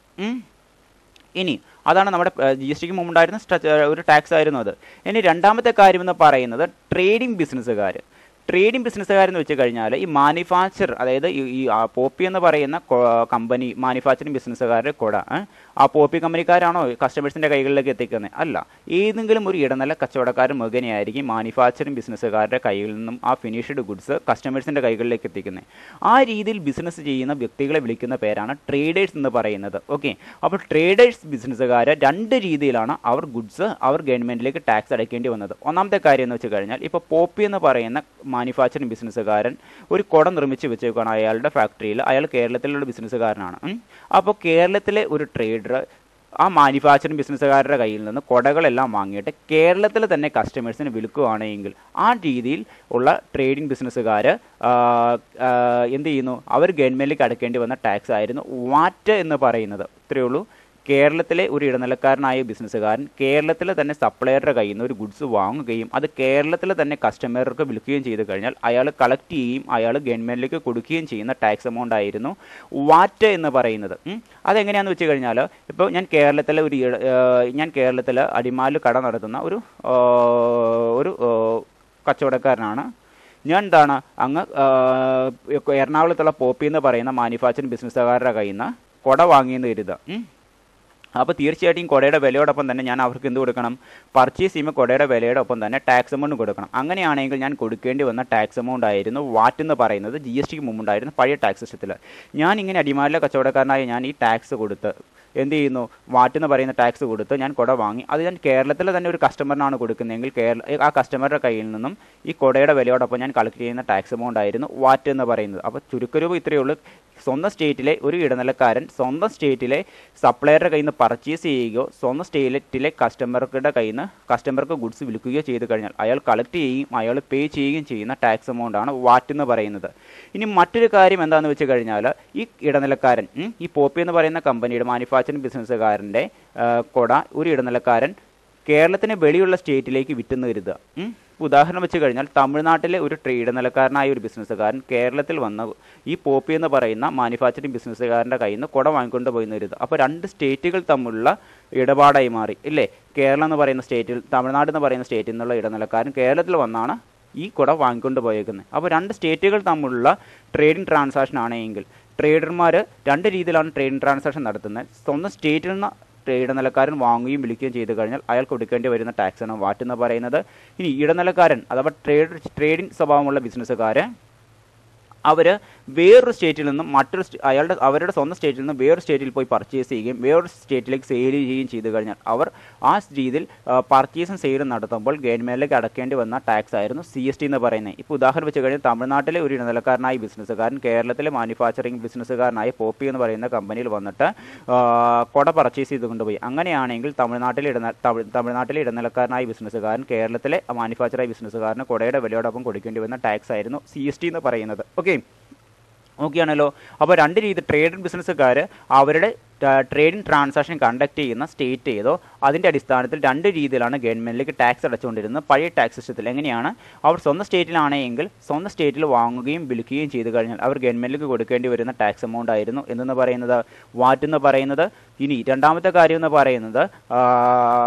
ഇനി അതാണ് നമ്മുടെ GSTക്ക് മുമ്പുണ്ടായിരുന്ന ഒരു ടാക്സ് ആയിരുന്നു അത്. ഇനി രണ്ടാമത്തെ കാര്യം എന്ന് പറയുന്നത് ട്രേഡിംഗ് ബിസിനസ്സുകാർ. ട്രേഡിംഗ് ബിസിനസ്സുകാരെന്ന് വെച്ച് കഴിഞ്ഞാൽ, ഈ മാനുഫാക്ചർ, അതായത് ഈ പോപ്പി എന്ന് പറയുന്ന കമ്പനി മാനുഫാക്ചറിങ് ബിസിനസ്സുകാരുടെ കുട ആ പോപ്പി കമ്പനിക്കാരാണോ കസ്റ്റമേഴ്സിൻ്റെ കൈകളിലേക്ക് എത്തിക്കുന്നത്? അല്ല, ഏതെങ്കിലും ഒരു ഇടനില കച്ചവടക്കാരൻ മുഖേനയായിരിക്കും മാനുഫാക്ചറിങ് ബിസിനസ്സുകാരുടെ കയ്യിൽ നിന്നും ആ ഫിനിഷ്ഡ് ഗുഡ്സ് കസ്റ്റമേഴ്സിൻ്റെ കൈകളിലേക്ക് എത്തിക്കുന്നത്. ആ രീതിയിൽ ബിസിനസ് ചെയ്യുന്ന വ്യക്തികളെ വിളിക്കുന്ന പേരാണ് ട്രേഡേഴ്സ് എന്ന് പറയുന്നത്. ഓക്കെ, അപ്പോൾ ട്രേഡേഴ്സ് ബിസിനസ്സുകാർ 2 രീതിയിലാണ് അവർ ഗുഡ്സ് അവർ ഗവൺമെൻറ്റിലേക്ക് ടാക്സ് അടയ്ക്കേണ്ടി വന്നത്. ഒന്നാമത്തെ കാര്യം എന്ന് വെച്ച് കഴിഞ്ഞാൽ, ഇപ്പോൾ പോപ്പി എന്ന് പറയുന്ന മാനുഫാക്ചറിങ് ബിസിനസ്സുകാരൻ ഒരു കുട നിർമ്മിച്ച് വെച്ചേക്കാണ് അയാളുടെ ഫാക്ടറിയിൽ. അയാൾ കേരളത്തിലുള്ള ബിസിനസ്സുകാരനാണ്. അപ്പോൾ കേരളത്തിലെ ഒരു ട്രേഡർ ആ മാനുഫാക്ചറിങ് ബിസിനസ്സുകാരുടെ കയ്യിൽ നിന്ന് കുടകളെല്ലാം വാങ്ങിയിട്ട് കേരളത്തിൽ തന്നെ കസ്റ്റമേഴ്സിന് വിൽക്കുകയാണെങ്കിൽ ആ രീതിയിൽ ഉള്ള ട്രേഡിംഗ് ബിസിനസ്സുകാർ എന്ത് ചെയ്യുന്നു, അവർ ഗവൺമെൻറ്റിലേക്ക് അടക്കേണ്ടി വന്ന ടാക്സ് ആയിരുന്നു വാറ്റ് എന്ന് പറയുന്നത്. ഇത്രയേ ഉള്ളൂ. കേരളത്തിലെ ഒരു ഇടനിലക്കാരനായ ബിസിനസ്സുകാരൻ കേരളത്തിലെ തന്നെ സപ്ലയറുടെ കയ്യിൽ നിന്ന് ഒരു ഗുഡ്സ് വാങ്ങുകയും അത് കേരളത്തിലെ തന്നെ കസ്റ്റമർക്ക് വിൽക്കുകയും ചെയ്തു കഴിഞ്ഞാൽ അയാൾ കളക്ട് ചെയ്യുകയും അയാൾ ഗവൺമെൻറ്റിലേക്ക് കൊടുക്കുകയും ചെയ്യുന്ന ടാക്സ് എമൗണ്ട് ആയിരുന്നു വാറ്റ് എന്ന് പറയുന്നത്. അതെങ്ങനെയാണെന്ന് വെച്ച് കഴിഞ്ഞാൽ ഇപ്പോൾ ഞാൻ കേരളത്തിൽ അടിമാലിൽ കട നടത്തുന്ന ഒരു കച്ചവടക്കാരനാണ്. ഞാൻ എന്താണ് അങ്ങ് എറണാകുളത്തുള്ള പോപ്പി എന്ന് പറയുന്ന മാനുഫാക്ചറിങ് ബിസിനസ്സുകാരുടെ കയ്യിൽ നിന്ന് കുട വാങ്ങിയെന്ന് കരുതുക. അപ്പോൾ തീർച്ചയായിട്ടും കുടയുടെ വിലയോടൊപ്പം തന്നെ ഞാൻ അവർക്ക് എന്ത് കൊടുക്കണം? പർച്ചേസ് ചെയ്യുമ്പോൾ കുടയുടെ വിലയോടൊപ്പം തന്നെ ടാക്സ് എമൗണ്ട് കൊടുക്കണം. അങ്ങനെയാണെങ്കിൽ ഞാൻ കൊടുക്കേണ്ടി വന്ന ടാക്സ് എമൗണ്ട് ആയിരുന്നു വാറ്റ് എന്ന് പറയുന്നത്. GSTക്ക് മുമ്പുണ്ടായിരുന്നു പഴയ ടാക്സ് സിസ്റ്റത്തിൽ. ഞാൻ ഇങ്ങനെ അടിമാലിലെ കച്ചവടക്കാരനായി ഞാൻ ഈ ടാക്സ് കൊടുത്ത് എന്ത് ചെയ്യുന്നു? വാറ്റ് എന്ന് പറയുന്ന ടാക്സ് കൊടുത്ത് ഞാൻ കുട വാങ്ങി. അത് ഞാൻ കേരളത്തിലെ തന്നെ ഒരു കസ്റ്റമറിനാണ് കൊടുക്കുന്നതെങ്കിൽ ആ കസ്റ്റമറുടെ കയ്യിൽ നിന്നും ഈ കുടയുടെ വിലയോടൊപ്പം ഞാൻ കളക്ട് ചെയ്യുന്ന ടാക്സ് എമൗണ്ട് ആയിരുന്നു വാറ്റ് എന്ന് പറയുന്നത്. അപ്പോൾ ചുരുക്കരൂപം ഇത്രയേ ഉള്ളൂ. സ്വന്തം സ്റ്റേറ്റിലെ ഒരു ഇടനിലക്കാരൻ സ്വന്തം സ്റ്റേറ്റിലെ സപ്ലയറുടെ കയ്യിൽ നിന്ന് പർച്ചേസ് ചെയ്യുകയോ സ്വന്തം സ്റ്റേറ്റിലെ കസ്റ്റമർക്ക് ഗുഡ്സ് വിൽക്കുകയോ ചെയ്തു കഴിഞ്ഞാൽ അയാൾ കളക്ട് ചെയ്യുകയും അയാൾ പേ ചെയ്യുകയും ചെയ്യുന്ന ടാക്സ് എമൗണ്ടാണ് വാറ്റ് എന്ന് പറയുന്നത്. ഇനി മറ്റൊരു കാര്യം എന്താണെന്ന് വെച്ച് കഴിഞ്ഞാൽ ഈ ഇടനിലക്കാരൻ ഈ പോപ്പി എന്ന് പറയുന്ന കമ്പനിയുടെ മാനുഫാക്ചറിങ് ബിസിനസ്സുകാരൻ്റെ കുട ഒരു ഇടനിലക്കാരൻ കേരളത്തിന് വെളിയുള്ള സ്റ്റേറ്റിലേക്ക് വിറ്റെന്ന് കരുതുക. ഉദാഹരണം വെച്ച് കഴിഞ്ഞാൽ തമിഴ്നാട്ടിലെ ഒരു ഇടനിലക്കാരനായ ഒരു ബിസിനസ്സുകാരൻ കേരളത്തിൽ വന്ന ഈ പോപ്പി എന്ന് പറയുന്ന മാനുഫാക്ചറിങ് ബിസിനസ്സുകാരൻ്റെ കയ്യിൽ നിന്ന് കുട വാങ്ങിക്കൊണ്ട് പോയി കരുതുക. അപ്പോൾ രണ്ട് സ്റ്റേറ്റുകൾ തമ്മിലുള്ള ഇടപാടായി മാറി ഇല്ലേ? കേരളം എന്ന് പറയുന്ന സ്റ്റേറ്റിൽ തമിഴ്നാട് എന്ന് പറയുന്ന സ്റ്റേറ്റിൽ നിന്നുള്ള ഇടനിലക്കാരൻ കേരളത്തിൽ വന്നാണ് ഈ കുട വാങ്ങിക്കൊണ്ട് പോയേക്കുന്നത്. അപ്പോൾ രണ്ട് സ്റ്റേറ്റുകൾ തമ്മിലുള്ള ട്രേഡിംഗ് ട്രാൻസാക്ഷൻ ആണെങ്കിൽ ട്രേഡർമാർ രണ്ട് രീതിയിലാണ് ട്രേഡിംഗ് ട്രാൻസാക്ഷൻ നടത്തുന്നത്. സ്വന്തം സ്റ്റേറ്റിൽ നിന്ന് ഇടനിലക്കാരൻ വാങ്ങുകയും വിൽക്കുകയും ചെയ്തു കഴിഞ്ഞാൽ അയാൾക്ക് കൊടുക്കേണ്ടി വരുന്ന ടാക്സാണ് വാറ്റ് എന്ന് പറയുന്നത്. ഇനി ഇടനിലക്കാരൻ അഥവാ ട്രേഡിംഗ് സ്വഭാവമുള്ള ബിസിനസ്സുകാർ അവർ വേറൊരു സ്റ്റേറ്റിൽ നിന്നും അവരുടെ സ്വന്തം സ്റ്റേറ്റിൽ നിന്ന് വേറൊരു സ്റ്റേറ്റിൽ പോയി പർച്ചേസ് ചെയ്യുകയും വേറൊരു സ്റ്റേറ്റിലേക്ക് സെയിൽ ചെയ്യുകയും ചെയ്തു കഴിഞ്ഞാൽ അവർ ആ രീതിയിൽ പർച്ചേസും സെയിലും നടത്തുമ്പോൾ ഗവൺമെൻറ്റിലേക്ക് അടക്കേണ്ടി വന്ന ടാക്സ് ആയിരുന്നു CST എന്ന് പറയുന്നത്. ഇപ്പോൾ ഉദാഹരണം വെച്ച് കഴിഞ്ഞാൽ തമിഴ്നാട്ടിലെ ഒരു ഇടനിലക്കാരനായ ബിസിനസ്സുകാരൻ കേരളത്തിലെ മാനുഫാക്ചറിങ് ബിസിനസ്സുകാരനായ പോപ്പി എന്ന് പറയുന്ന കമ്പനിയിൽ വന്നിട്ട് കുട പർച്ചേസ് ചെയ്ത് കൊണ്ടുപോയി. അങ്ങനെയാണെങ്കിൽ തമിഴ്നാട്ടിലെ ഇടനിലക്കാരനായ ബിസിനസ്സുകാരൻ കേരളത്തിലെ മാനുഫാക്ചറായ ബിസിനസ്സുകാരന് കുടയുടെ വിലയോടൊപ്പം കൊടുക്കേണ്ടി വന്ന ടാക്സ് ആയിരുന്നു CST എന്ന് പറയുന്നത്. ഓക്കെ, നോക്കിയാണല്ലോ. അപ്പോൾ രണ്ട് രീതി ട്രേഡിംഗ് ബിസിനസ്സുകാർ അവരുടെ ട്രേഡിംഗ് ട്രാൻസാക്ഷൻ കണ്ടക്ട് ചെയ്യുന്ന സ്റ്റേറ്റ് ഏതോ അതിൻ്റെ അടിസ്ഥാനത്തിൽ രണ്ട് രീതിയിലാണ് ഗവൺമെൻറ്റിലേക്ക് ടാക്സ് അടച്ചുകൊണ്ടിരുന്നത് പഴയ ടാക്സ് സിസ്റ്റത്തിൽ. എങ്ങനെയാണ്? അവർ സ്വന്തം സ്റ്റേറ്റിലാണെങ്കിൽ സ്വന്തം സ്റ്റേറ്റിൽ വാങ്ങുകയും വിൽക്കുകയും ചെയ്തു കഴിഞ്ഞാൽ അവർ ഗവൺമെൻറ്റിലേക്ക് കൊടുക്കേണ്ടി വരുന്ന ടാക്സ് എമൗണ്ട് ആയിരുന്നു എന്ന് പറയുന്നത് വാറ്റ് എന്ന് പറയുന്നത്. ഇനി രണ്ടാമത്തെ കാര്യം എന്ന് പറയുന്നത്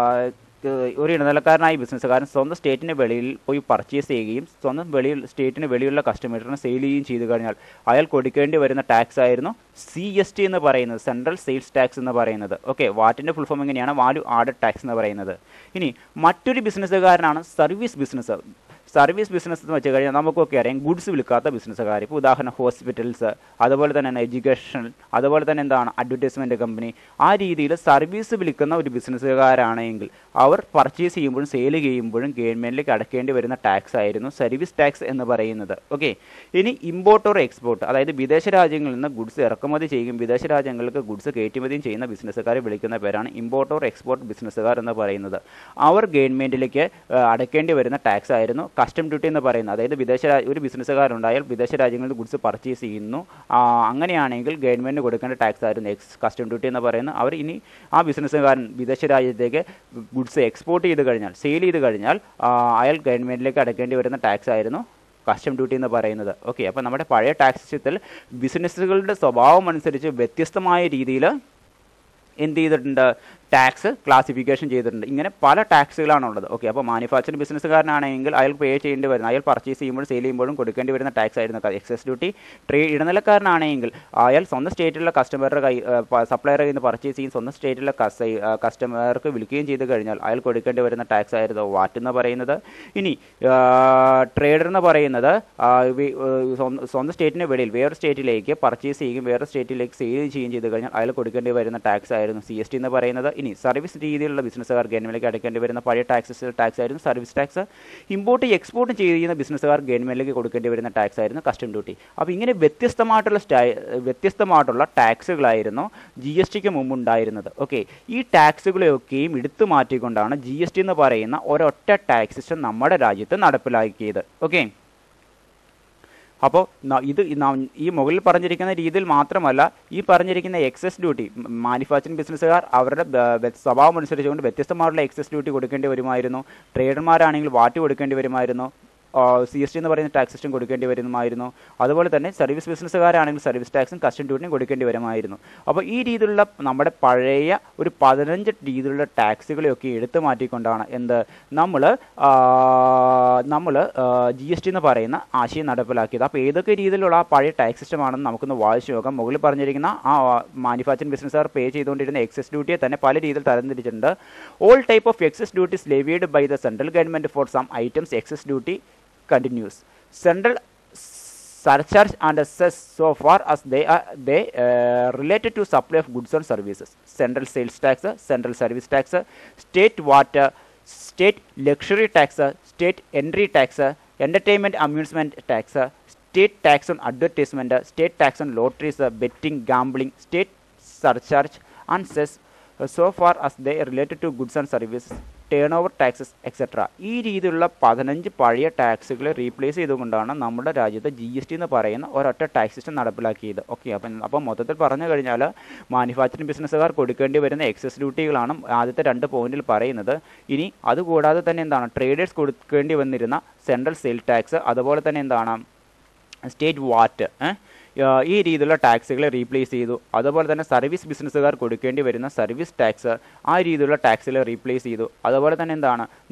ഒരു ഇടനിലക്കാരനായ ബിസിനസ്സുകാരൻ സ്വന്തം സ്റ്റേറ്റിന് വെളിയിൽ പോയി പർച്ചേസ് ചെയ്യുകയും സ്വന്തം സ്റ്റേറ്റിന് വെളിയുള്ള കസ്റ്റമറിന് സെയിൽ ചെയ്യുകയും ചെയ്തു കഴിഞ്ഞാൽ അയാൾ കൊടുക്കേണ്ടി വരുന്ന ടാക്സ് ആയിരുന്നു CST എന്ന് പറയുന്നത്, സെൻട്രൽ സെയിൽസ് ടാക്സ് എന്ന് പറയുന്നത്. ഓക്കെ, വാറ്റിൻ്റെ ഫുൾ ഫോം എങ്ങനെയാണ്? വാല്യൂ ആഡഡ് ടാക്സ് എന്ന് പറയുന്നത്. ഇനി മറ്റൊരു ബിസിനസ്സുകാരനാണ് സർവീസ് ബിസിനസ്. സർവീസ് ബിസിനസ് എന്ന് വെച്ച് കഴിഞ്ഞാൽ നമുക്കൊക്കെ അറിയാം ഗുഡ്സ് വിൽക്കാത്ത ബിസിനസ്സുകാർ. ഇപ്പോൾ ഉദാഹരണം ഹോസ്പിറ്റൽസ്, അതുപോലെ തന്നെ എഡ്യൂക്കേഷൻ, അതുപോലെ തന്നെ എന്താണ് അഡ്വർടൈസ്മെൻറ്റ് കമ്പനി. ആ രീതിയിൽ സർവീസ് വിൽക്കുന്ന ഒരു ബിസിനസ്സുകാരാണെങ്കിൽ അവർ പർച്ചേസ് ചെയ്യുമ്പോഴും സെയിൽ ചെയ്യുമ്പോഴും ഗവൺമെൻറ്റിലേക്ക് അടക്കേണ്ടി വരുന്ന ടാക്സ് ആയിരുന്നു സർവീസ് ടാക്സ് എന്ന് പറയുന്നത്. ഓക്കെ, ഇനി ഇമ്പോർട്ട് ഓർ എക്സ്പോർട്ട്, അതായത് വിദേശ രാജ്യങ്ങളിൽ നിന്ന് ഗുഡ്സ് ഇറക്കുമതി ചെയ്യുകയും വിദേശ രാജ്യങ്ങൾക്ക് ഗുഡ്സ് കയറ്റുമതിയും ചെയ്യുന്ന ബിസിനസ്സുകാരെ വിളിക്കുന്ന പേരാണ് ഇമ്പോർട്ട് ഓർ എക്സ്പോർട്ട് ബിസിനസ്സുകാർ എന്ന് പറയുന്നത്. അവർ ഗവൺമെൻറ്റിലേക്ക് അടക്കേണ്ടി വരുന്ന ടാക്സ് ആയിരുന്നു കസ്റ്റം ഡ്യൂട്ടി എന്ന് പറയുന്നത്. അതായത് ഒരു ബിസിനസ്സുകാരുണ്ടായാൽ വിദേശ രാജ്യങ്ങളിൽ ഗുഡ്സ് പർച്ചേസ് ചെയ്യുന്നു, അങ്ങനെയാണെങ്കിൽ ഗവൺമെൻറ്റിന് കൊടുക്കേണ്ട ടാക്സ് ആയിരുന്നു കസ്റ്റം ഡ്യൂട്ടി എന്ന് പറയുന്നത്. അവർ ഇനി ആ ബിസിനസ്സുകാരൻ വിദേശ രാജ്യത്തേക്ക് ഗുഡ്സ് എക്സ്പോർട്ട് ചെയ്ത് കഴിഞ്ഞാൽ സെയിൽ ചെയ്ത് കഴിഞ്ഞാൽ അയാൾ ഗവൺമെൻറ്റിലേക്ക് അടക്കേണ്ടി വരുന്ന ടാക്സ് ആയിരുന്നു കസ്റ്റം ഡ്യൂട്ടി എന്ന് പറയുന്നത്. ഓക്കെ, അപ്പോൾ നമ്മുടെ പഴയ ടാക്സ് സിസ്റ്റത്തിൽ ബിസിനസ്സുകളുടെ സ്വഭാവം അനുസരിച്ച് വ്യത്യസ്തമായ രീതിയിൽ എന്ത് ചെയ്തിട്ടുണ്ട്? ടാക്സ് ക്ലാസിഫിക്കേഷൻ ചെയ്തിട്ടുണ്ട്. ഇങ്ങനെ പല ടാക്സുകളാണുള്ളത്. ഓക്കെ, അപ്പോൾ മാനുഫാക്ചറിംഗ് ബിസിനസ്സുകാരനാണെങ്കിൽ അയാൾ പേ ചെയ്യേണ്ടി വരുന്ന, അയാൾ പർച്ചേസ് ചെയ്യുമ്പോഴും സെയിൽ ചെയ്യുമ്പോഴും കൊടുക്കേണ്ടി വരുന്ന ടാക്സ് ആയിരുന്നു എക്സൈസ് ഡ്യൂട്ടി. ഇടനിലക്കാരനാണെങ്കിൽ അയാൾ സ്വന്തം സ്റ്റേറ്റിലുള്ള കസ്റ്റമറുടെ സപ്ലയറുടെ കയ്യിൽ നിന്ന് പർച്ചേസ് ചെയ്യും സ്വന്തം സ്റ്റേറ്റിലുള്ള കസ്റ്റമർക്ക് വിൽക്കുകയും ചെയ്ത് കഴിഞ്ഞാൽ അയാൾ കൊടുക്കേണ്ടി വരുന്ന ടാക്സ് ആയിരുന്നു വാറ്റ് എന്ന് പറയുന്നത്. ഇനി ട്രേഡർ എന്ന് പറയുന്നത് സ്വന്തം സ്റ്റേറ്റിന് വെളിയിൽ വേറൊരു സ്റ്റേറ്റിലേക്ക് പർച്ചേസ് ചെയ്യുകയും വേറെ സ്റ്റേറ്റിലേക്ക് സെയിൽ ചെയ്യുകയും ചെയ്ത് കഴിഞ്ഞാൽ അയാൾ കൊടുക്കേണ്ടി വരുന്ന ടാക്സ് ആയിരുന്നു CST എന്ന് പറയുന്നത്. ഇനി സർവീസ് രീതിയിലുള്ള ബിസിനസ്സുകാർ ഗവൺമെൻറ്റിലേക്ക് അടയ്ക്കേണ്ടി വരുന്ന പഴയ ടാക്സ് ആയിരുന്നു സർവീസ് ടാക്സ്. ഇമ്പോർട്ട് എക്സ്പോർട്ട് ചെയ്യുന്ന ബിസിനസ്സുകാർ ഗവൺമെൻറ്റിലേക്ക് കൊടുക്കേണ്ടി വരുന്ന ടാക്സ് ആയിരുന്നു കസ്റ്റം ഡ്യൂട്ടി. അപ്പോൾ ഇങ്ങനെ വ്യത്യസ്തമായിട്ടുള്ള ടാക്സുകളായിരുന്നു GSTക്ക് മുമ്പുണ്ടായിരുന്നത്. ഓക്കെ, ഈ ടാക്സുകളെയൊക്കെയും എടുത്തു മാറ്റിക്കൊണ്ടാണ് GST എന്ന് പറയുന്ന ഒരൊറ്റ ടാക്സ് സിസ്റ്റം നമ്മുടെ രാജ്യത്ത് നടപ്പിലാക്കിയത്. ഓക്കെ, അപ്പോൾ ഇത് ഈ മുകളിൽ പറഞ്ഞിരിക്കുന്ന രീതിയിൽ മാത്രമല്ല, ഈ പറഞ്ഞിരിക്കുന്ന എക്സസ് ഡ്യൂട്ടി മാനുഫാക്ചറിംഗ് ബിസിനസ്സുകാർ അവരുടെ സ്വഭാവം അനുസരിച്ചുകൊണ്ട് വ്യത്യസ്തമായിട്ടുള്ള എക്സസ് ഡ്യൂട്ടി കൊടുക്കേണ്ടി വരുമായിരുന്നു. ട്രേഡർമാരാണെങ്കിൽ വാറ്റ് കൊടുക്കേണ്ടി വരുമായിരുന്നു. CST എന്ന് പറയുന്ന ടാക്സ് സിസ്റ്റം കൊടുക്കേണ്ടി വരുമായിരുന്നു. അതുപോലെ തന്നെ സർവീസ് ബിസിനസ്സുകാരാണെങ്കിൽ സർവീസ് ടാക്സും കസ്റ്റം ഡ്യൂട്ടിയും കൊടുക്കേണ്ടി വരുമായിരുന്നു. അപ്പോൾ ഈ രീതിയിലുള്ള നമ്മുടെ പഴയ ഒരു 15 രീതിയിലുള്ള ടാക്സുകളെയൊക്കെ എടുത്തു മാറ്റിക്കൊണ്ടാണ് നമ്മൾ GST എന്ന് പറയുന്ന ആശയം നടപ്പിലാക്കിയത്. അപ്പോൾ ഏതൊക്കെ രീതിയിലുള്ള ആ പഴയ ടാക്സ് സിസ്റ്റം ആണെന്ന് നമുക്കൊന്ന് വായിച്ചു നോക്കാം. മുകളിൽ പറഞ്ഞിരിക്കുന്ന ആ മാനുഫാക്ചറിംഗ് ബിസിനസ്സുകാർ പേ ചെയ്തുകൊണ്ടിരുന്ന എക്സസ് ഡ്യൂട്ടിയെ തന്നെ പല രീതിയിൽ തരംതിരിച്ചിട്ടുണ്ട്. All type of excise duties levied by the central government for some items excise duty continues. Central surcharge and cess so far as they related to supply of goods and services. Central sales tax, central service tax, state water, state luxury tax, state entry tax, entertainment amusement tax, state tax on advertisement, state tax on lotteries, betting, gambling, state surcharge and cess so far as they related to goods and services, turn over taxes etcetera. ഈ രീതിയിലുള്ള 15 പഴയ ടാക്സുകളെ replace ചെയ്തുകൊണ്ടാണ് നമ്മുടെ രാജ്യത്ത് GST എന്ന് പറയുന്ന ഒരൊറ്റ tax system നടപ്പിലാക്കിയത്. ഓക്കെ, അപ്പം മൊത്തത്തിൽ പറഞ്ഞു കഴിഞ്ഞാൽ മാനുഫാക്ചറിംഗ് ബിസിനസ്സുകാർ കൊടുക്കേണ്ടി വരുന്ന എക്സസ് ഡ്യൂട്ടികളാണ് ആദ്യത്തെ 2 പോയിന്റിൽ പറയുന്നത്. ഇനി അതുകൂടാതെ തന്നെ ട്രേഡേഴ്സ് കൊടുക്കേണ്ടി വന്നിരുന്ന സെൻട്രൽ സെയിൽ ടാക്സ്, അതുപോലെ തന്നെ സ്റ്റേറ്റ് വാറ്റ്, ഈ രീതിയിലുള്ള ടാക്സുകളെ റീപ്ലേസ് ചെയ്തു. അതുപോലെ തന്നെ സർവീസ് ബിസിനസ്സുകാർ കൊടുക്കേണ്ടി വരുന്ന സർവീസ് ടാക്സ്, ആ രീതിയിലുള്ള ടാക്സുകളെ റീപ്ലേസ് ചെയ്തു. അതുപോലെ തന്നെ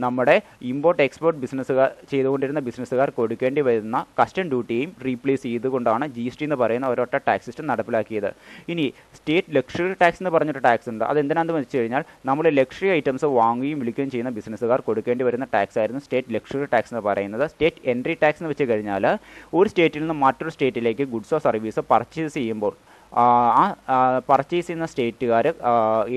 നമ്മുടെ ഇമ്പോർട്ട് എക്സ്പോർട്ട് ബിസിനസ്സുകാർ ചെയ്തുകൊണ്ടിരുന്ന ബിസിനസ്സുകാർ കൊടുക്കേണ്ടി വരുന്ന കസ്റ്റം ഡ്യൂട്ടിയും റീപ്ലേസ് ചെയ്തുകൊണ്ടാണ് GST എന്ന് പറയുന്ന ഒരൊറ്റ ടാക്സ് സിസ്റ്റം നടപ്പിലാക്കിയത്. ഇനി സ്റ്റേറ്റ് ലക്ഷറി ടാക്സ് എന്ന് പറഞ്ഞൊരു ടാക്സ് ഉണ്ട്. അതെന്തിനാണെന്ന് വെച്ച് കഴിഞ്ഞാൽ നമ്മൾ ലക്ഷറി ഐറ്റംസ് വാങ്ങുകയും വിൽക്കുകയും ചെയ്യുന്ന ബിസിനസ്സുകാർ കൊടുക്കേണ്ടി വരുന്ന ടാക്സ് ആയിരുന്നു സ്റ്റേറ്റ് ലക്ഷറി ടാക്സ് എന്ന് പറയുന്നത്. സ്റ്റേറ്റ് എൻട്രി ടാക്സ് എന്ന് വെച്ച് കഴിഞ്ഞാൽ ഒരു സ്റ്റേറ്റിൽ നിന്ന് മറ്റൊരു സ്റ്റേറ്റിലേക്ക് ഗുഡ്സോ സർവീസ് പർച്ചേസ് ചെയ്യുമ്പോൾ പർച്ചേസ് ചെയ്യുന്ന സ്റ്റേറ്റുകാർ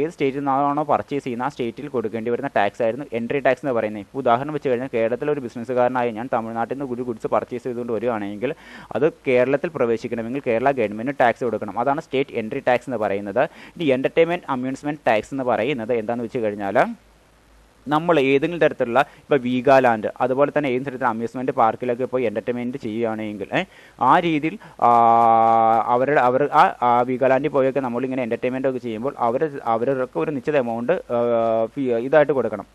ഏത് സ്റ്റേറ്റിൽ നിന്നാണോ പർച്ചേസ് ചെയ്യുന്ന ആ സ്റ്റേറ്റിൽ കൊടുക്കേണ്ടി വരുന്ന ടാക്സ് ആയിരുന്നു എൻട്രി ടാക്സ് എന്ന് പറയുന്നത്. ഇപ്പോൾ ഉദാഹരണം വെച്ച് കഴിഞ്ഞാൽ കേരളത്തിലെ ഒരു ബിസിനസ്സുകാരനായ ഞാൻ തമിഴ്നാട്ടിൽ നിന്ന് ഒരു ഗുഡ്സ് പർച്ചേസ് ചെയ്തുകൊണ്ട് വരികയാണെങ്കിൽ അത് കേരളത്തിൽ പ്രവേശിക്കണമെങ്കിൽ കേരള ഗവൺമെൻറ് ടാക്സ് കൊടുക്കണം. അതാണ് സ്റ്റേറ്റ് എൻട്രി ടാക്സ് എന്ന് പറയുന്നത്. ഇനി എൻ്റർടൈൻമെൻറ്റ് അമ്യൂസ്മെൻറ്റ് ടാക്സ് എന്ന് പറയുന്നത് എന്താണെന്ന് വെച്ച് കഴിഞ്ഞാൽ നമ്മൾ ഏതെങ്കിലും തരത്തിലുള്ള ഇപ്പോൾ വീഗാലാൻഡ് അതുപോലെ തന്നെ ഏതെങ്കിലും തരത്തിലുള്ള അമ്യൂസ്മെൻറ്റ് പാർക്കിലൊക്കെ പോയി എൻ്റർടൈൻമെൻറ്റ് ചെയ്യുകയാണെങ്കിൽ ആ രീതിയിൽ അവർ ആ വീഗാലാൻഡിൽ പോയൊക്കെ നമ്മളിങ്ങനെ എൻ്റർടൈൻമെൻറ്റ് ഒക്കെ ചെയ്യുമ്പോൾ അവർക്ക് ഒരു നിശ്ചിത എമൗണ്ട് ഇതായിട്ട് കൊടുക്കണം,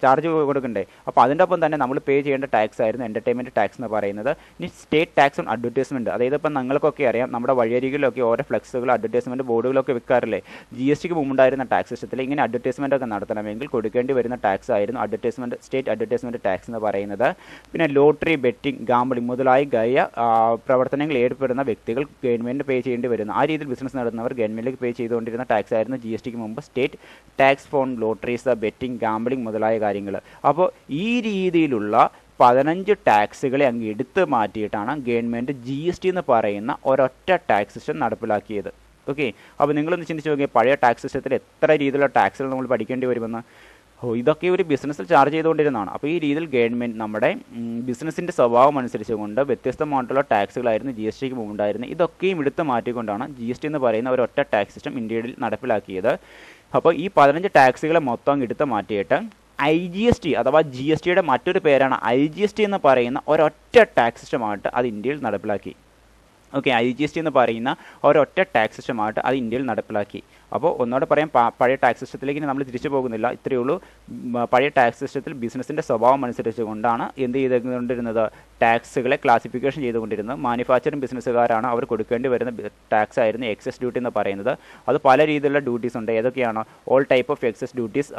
ചാർജ് കൊടുക്കണ്ടേ. അപ്പോൾ അതിൻ്റെ ഒപ്പം തന്നെ നമ്മൾ പേ ചെയ്യേണ്ട ടാക്സ് ആയിരുന്നു എൻ്റർടൈൻമെൻറ്റ് ടാക്സ് എന്ന് പറയുന്നത്. ഇനി സ്റ്റേറ്റ് ടാക്സ് ഓൺ അഡ്വർടൈസ്മെൻറ്റ്, അതായത് ഇപ്പം നിങ്ങൾക്കൊക്കെ അറിയാം നമ്മുടെ വഴിയരികിലൊക്കെ ഓരോ ഫ്ലെക്സുകൾ അഡ്വർടൈസ്മെൻറ്റ് ബോർഡുകളൊക്കെ വെക്കാറില്ലേ. GSTക്ക് മുമ്പുണ്ടായിരുന്ന ടാക്സ് സിസ്റ്റത്തിൽ ഇങ്ങനെ അഡ്വർടൈസ്മെൻറ്റ് ഒക്കെ നടത്തണമെങ്കിൽ കൊടുക്കേണ്ടി വരുന്ന ടാക്സ് ആയിരുന്നു സ്റ്റേറ്റ് അഡ്വർടൈസ്മെൻറ്റ് ടാക്സ് എന്ന് പറയുന്നത്. പിന്നെ ലോട്ടറി, ബെറ്റിംഗ്, ഗാംബ്ലിംഗ് മുതലായ പ്രവർത്തനങ്ങളിൽ ഏർപ്പെടുന്ന വ്യക്തികൾ ഗവൺമെൻറ് പേ ചെയ്യേണ്ടി വരുന്നു. ആ രീതിയിൽ ബിസിനസ് നടത്തുന്നവർ ഗവൺമെൻറ്റിലേക്ക് പേ ചെയ്തുകൊണ്ടിരുന്ന ടാക്സ് ആയിരുന്നു GSTക്ക് മുമ്പ് state tax phone lotteries, betting, gambling മുതലായ കാര്യങ്ങൾ. അപ്പോൾ ഈ രീതിയിലുള്ള 15 ടാക്സുകളെ അങ്ങ് എടുത്ത് മാറ്റിയിട്ടാണ് ഗവൺമെൻറ് GST എന്ന് പറയുന്ന ഒരൊറ്റ ടാക്സ് സിസ്റ്റം നടപ്പിലാക്കിയത്. ഓക്കെ, അപ്പോൾ നിങ്ങളൊന്ന് ചിന്തിച്ച് നോക്കിയാൽ പഴയ ടാക്സ് സിസ്റ്റത്തിൽ എത്ര രീതിയിലുള്ള ടാക്സുകൾ നമ്മൾ പഠിക്കേണ്ടി വരുമെന്ന്. ഇതൊക്കെ ഒരു ബിസിനസ്സിൽ ചാർജ് ചെയ്തുകൊണ്ടിരുന്നതാണ്. അപ്പോൾ ഈ രീതിയിൽ ഗവൺമെൻറ് നമ്മുടെ ബിസിനസ്സിൻ്റെ സ്വഭാവം അനുസരിച്ചുകൊണ്ട് വ്യത്യസ്തമായിട്ടുള്ള ടാക്സുകളായിരുന്നു GSTക്ക് മുമ്പുണ്ടായിരുന്നത്. ഇതൊക്കെയും എടുത്ത് മാറ്റിക്കൊണ്ടാണ് GST എന്ന് പറയുന്ന ഒരൊറ്റ ടാക്സ് സിസ്റ്റം ഇന്ത്യയിൽ നടപ്പിലാക്കിയത്. അപ്പോൾ ഈ 15 ടാക്സുകളെ മൊത്തം എടുത്ത് മാറ്റിയിട്ട് IGST അഥവാ GSTയുടെ മറ്റൊരു പേരാണ് IGST എന്ന് പറയുന്ന ഒരൊറ്റ ടാക്സ് സിസ്റ്റമായിട്ട് അത് ഇന്ത്യയിൽ നടപ്പിലാക്കി. ഓക്കെ, IGST എന്ന് പറയുന്ന ഒരൊറ്റ ടാക്സ് സിസ്റ്റമായിട്ട് അത് ഇന്ത്യയിൽ നടപ്പിലാക്കി. അപ്പോൾ ഒന്നുകൂടെ പറയാം, പഴയ ടാക്സ് സിസ്റ്റത്തിലേക്ക് നമ്മൾ തിരിച്ചു പോകുന്നില്ല. ഇത്രയേ ഉള്ളൂ. പഴയ ടാക്സ് സിസ്റ്റത്തിൽ ബിസിനസ്സിൻ്റെ സ്വഭാവം അനുസരിച്ചുകൊണ്ടാണ് എന്ത് ചെയ്തുകൊണ്ടിരുന്നത്, ടാക്സുകളെ ക്ലാസിഫിക്കേഷൻ ചെയ്തുകൊണ്ടിരുന്നത്. മാനുഫാക്ചറിംഗ് ബിസിനസ്സുകാരാണ് അവർ കൊടുക്കേണ്ടി വരുന്ന ടാക്സ് ആയിരുന്നു എക്സസ് ഡ്യൂട്ടി എന്ന് പറയുന്നത്. അത് പല രീതിയിലുള്ള ഡ്യൂട്ടീസ് ഉണ്ട്. ഏതൊക്കെയാണ്? All type of excise duties,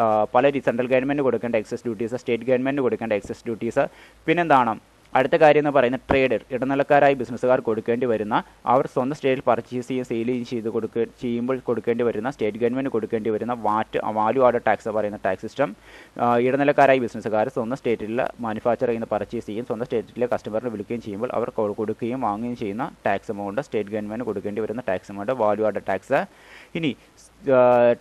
central government കൊടുക്കേണ്ട എക്സസ് ഡ്യൂട്ടീസ്, സ്റ്റേറ്റ് ഗവൺമെൻറ് കൊടുക്കേണ്ട എക്സസ് ഡ്യൂട്ടീസ്. പിന്നെന്താണ് അടുത്ത കാര്യം എന്ന് പറയുന്നത് ട്രേഡർ, ഇടനിലക്കാരായി ബിസിനസ്സുകാർ കൊടുക്കേണ്ടി വരുന്ന, അവർ സ്വന്തം സ്റ്റേറ്റിൽ പർച്ചേസ് ചെയ്യുകയും സെയിൽ ചെയ്യുമ്പോൾ കൊടുക്കേണ്ടി വരുന്ന സ്റ്റേറ്റ് ഗവൺമെൻറ് കൊടുക്കേണ്ടി വരുന്ന വാല്യൂ ആഡഡ് ടാക്സ് പറയുന്ന ടാക്സ് സിസ്റ്റം. ഇടനിലക്കാരായി ബിസിനസ്സുകാർ സ്വന്തം സ്റ്റേറ്റിൽ മാനുഫാക്ചർ ചെയ്യുന്ന പർച്ചേസ് ചെയ്യും, സ്വന്തം സ്റ്റേറ്റിലെ കസ്റ്റമറിനെ വിളിക്കുകയും ചെയ്യുമ്പോൾ അവർ കൊടുക്കുകയും വാങ്ങുകയും ചെയ്യുന്ന ടാക്സ് എമൗണ്ട്, സ്റ്റേറ്റ് ഗവൺമെൻറ് കൊടുക്കേണ്ടി വരുന്ന tax amount, value added tax. ഇനി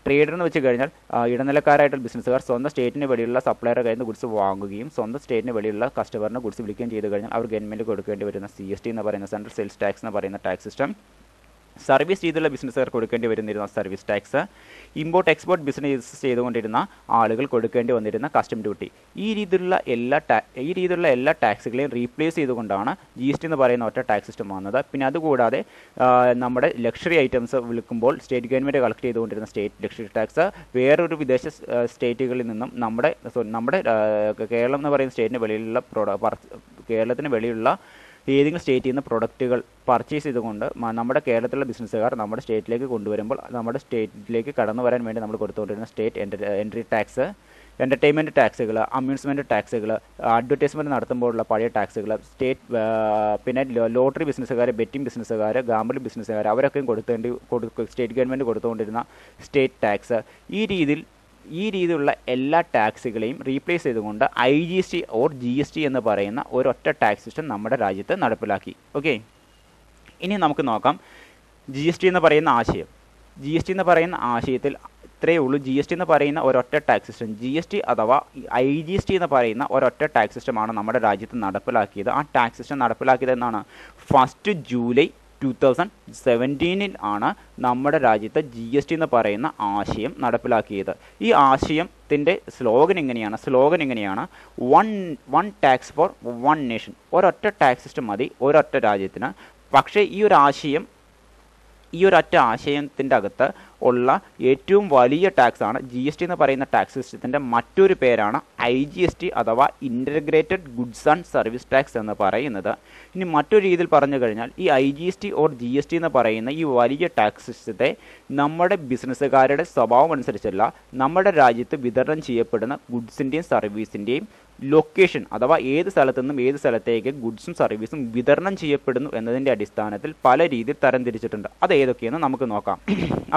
ട്രേഡർ എന്ന് വെച്ച് കഴിഞ്ഞാൽ ഇടനിലക്കാരായിട്ടുള്ള ബിസിനസ്സുകാർ സ്വന്തം സ്റ്റേറ്റിന് വെളിയുള്ള സപ്ലയറുടെ കയ്യിൽ നിന്ന് ഗുഡ്സ് വാങ്ങുകയും സ്വന്തം സ്റ്റേറ്റിന് വെളിയുള്ള കസ്റ്റമറിന് ഗുഡ്സ് വിൽക്കുകയും ചെയ്തു കഴിഞ്ഞാൽ അവർ ഗവൺമെൻറ് കൊടുക്കേണ്ടി വരുന്ന CST എന്ന് പറയുന്ന സെൻട്രൽ സെയിൽസ് ടാക്സ് എന്ന് പറയുന്ന ടാക്സ് സിസ്റ്റം. സർവീസ് രീതിയിലുള്ള ബിസിനസ്സുകാർ കൊടുക്കേണ്ടി വരുന്നിരുന്ന service tax, import export business ചെയ്തുകൊണ്ടിരുന്ന ആളുകൾ കൊടുക്കേണ്ടി വന്നിരുന്ന കസ്റ്റം ഡ്യൂട്ടി, ഈ രീതിയിലുള്ള എല്ലാ ടാക്സുകളെയും റീപ്ലേസ് ചെയ്തുകൊണ്ടാണ് GST എന്ന് പറയുന്ന ഒറ്റ ടാക്സ് സിസ്റ്റം വന്നത്. പിന്നെ അതുകൂടാതെ നമ്മുടെ ലക്ഷറി ഐറ്റംസ് വിൽക്കുമ്പോൾ സ്റ്റേറ്റ് ഗവൺമെൻറ് കളക്ട് ചെയ്തുകൊണ്ടിരുന്ന സ്റ്റേറ്റ് ലക്ഷറി ടാക്സ് വേറൊരു വിദേശ സ്റ്റേറ്റുകളിൽ നിന്നും നമ്മുടെ കേരളം എന്ന് പറയുന്ന സ്റ്റേറ്റിന് വെളിയിലുള്ള കേരളത്തിന് വെളിയിലുള്ള ഏതെങ്കിലും സ്റ്റേറ്റിൽ നിന്ന് പ്രൊഡക്റ്റുകൾ പർച്ചേസ് ചെയ്തുകൊണ്ട് നമ്മുടെ കേരളത്തിലുള്ള ബിസിനസ്സുകാർ നമ്മുടെ സ്റ്റേറ്റിലേക്ക് കൊണ്ടുവരുമ്പോൾ നമ്മുടെ സ്റ്റേറ്റിലേക്ക് കടന്നു വരാൻ വേണ്ടി നമ്മൾ കൊടുത്തുകൊണ്ടിരുന്ന സ്റ്റേറ്റ് എൻട്രി ടാക്സ്, എൻ്റർടൈൻമെൻറ്റ് ടാക്സുകൾ, അമ്യൂസ്മെൻറ്റ് ടാക്സുകൾ, അഡ്വർടൈസ്മെൻറ്റ് നടത്തുമ്പോഴുള്ള പഴയ ടാക്സുകൾ, പിന്നെ ലോട്ടറി ബിസിനസ്സുകാർ, ബെറ്റിംഗ് ബിസിനസ്സുകാർ, ഗാംബിളിംഗ് ബിസിനസ്സുകാർ അവരൊക്കെയും സ്റ്റേറ്റ് ഗവൺമെൻറ് കൊടുത്തുകൊണ്ടിരുന്ന സ്റ്റേറ്റ് ടാക്സ്, ഈ രീതിയിലുള്ള എല്ലാ ടാക്സുകളെയും റീപ്ലേസ് ചെയ്തുകൊണ്ട് IGST ഓർ GST എന്ന് പറയുന്ന ഒരൊറ്റ ടാക്സ് സിസ്റ്റം നമ്മുടെ രാജ്യത്ത് നടപ്പിലാക്കി. ഓക്കെ, ഇനി നമുക്ക് നോക്കാം GST എന്ന് പറയുന്ന ആശയം. GST എന്ന് പറയുന്ന ആശയത്തിൽ ഇത്രയേ ഉള്ളൂ. GST എന്ന് പറയുന്ന ഒരൊറ്റ ടാക്സ് സിസ്റ്റം, GST അഥവാ IGST എന്ന് പറയുന്ന ഒരൊറ്റ ടാക്സ് സിസ്റ്റമാണ് നമ്മുടെ രാജ്യത്ത് നടപ്പിലാക്കിയത്. ആ ടാക്സ് സിസ്റ്റം നടപ്പിലാക്കിയത് എന്നാണ് 1 ജൂലൈ 2017 ആണ് നമ്മുടെ രാജ്യത്ത് GST എന്ന് പറയുന്ന ആശയം നടപ്പിലാക്കിയത്. ഈ ആശയത്തിൻ്റെ സ്ലോഗൻ ഇങ്ങനെയാണ് one tax four one nation. ഒരൊറ്റ ടാക്സ് സിസ്റ്റം മതി ഒരൊറ്റ രാജ്യത്തിന്. പക്ഷേ ഈ ഒരൊറ്റ ആശയത്തിൻ്റെ അകത്ത് ഉള്ള ഏറ്റവും വലിയ ടാക്സാണ് GST എന്ന് പറയുന്ന ടാക്സ് സിസ്റ്റത്തിൻ്റെ മറ്റൊരു പേരാണ് IGST അഥവാ integrated goods and service tax എന്ന് പറയുന്നത്. ഇനി മറ്റൊരു രീതിയിൽ പറഞ്ഞു കഴിഞ്ഞാൽ ഈ IGST ഓർ GST എന്ന് പറയുന്ന ഈ വലിയ ടാക്സ് സിസ്റ്റത്തെ നമ്മുടെ ബിസിനസ്സുകാരുടെ സ്വഭാവം അനുസരിച്ചല്ല, നമ്മുടെ രാജ്യത്ത് വിതരണം ചെയ്യപ്പെടുന്ന ഗുഡ്സിൻ്റെയും സർവീസിൻ്റെയും ലൊക്കേഷൻ അഥവാ ഏത് സ്ഥലത്തു നിന്നും ഏത് സ്ഥലത്തേക്ക് ഗുഡ്സും സർവീസും വിതരണം ചെയ്യപ്പെടുന്നു എന്നതിൻ്റെ അടിസ്ഥാനത്തിൽ പല രീതിയിൽ തരംതിരിച്ചിട്ടുണ്ട്. അത് ഏതൊക്കെയെന്ന് നമുക്ക് നോക്കാം.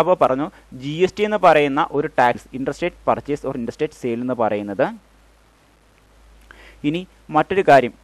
അപ്പോൾ പറഞ്ഞു GST എന്ന് പറയുന്ന ഒരു tax interstate purchase or interstate sale എന്ന് പറയുന്നത്. ഇനി മറ്റൊരു കാര്യം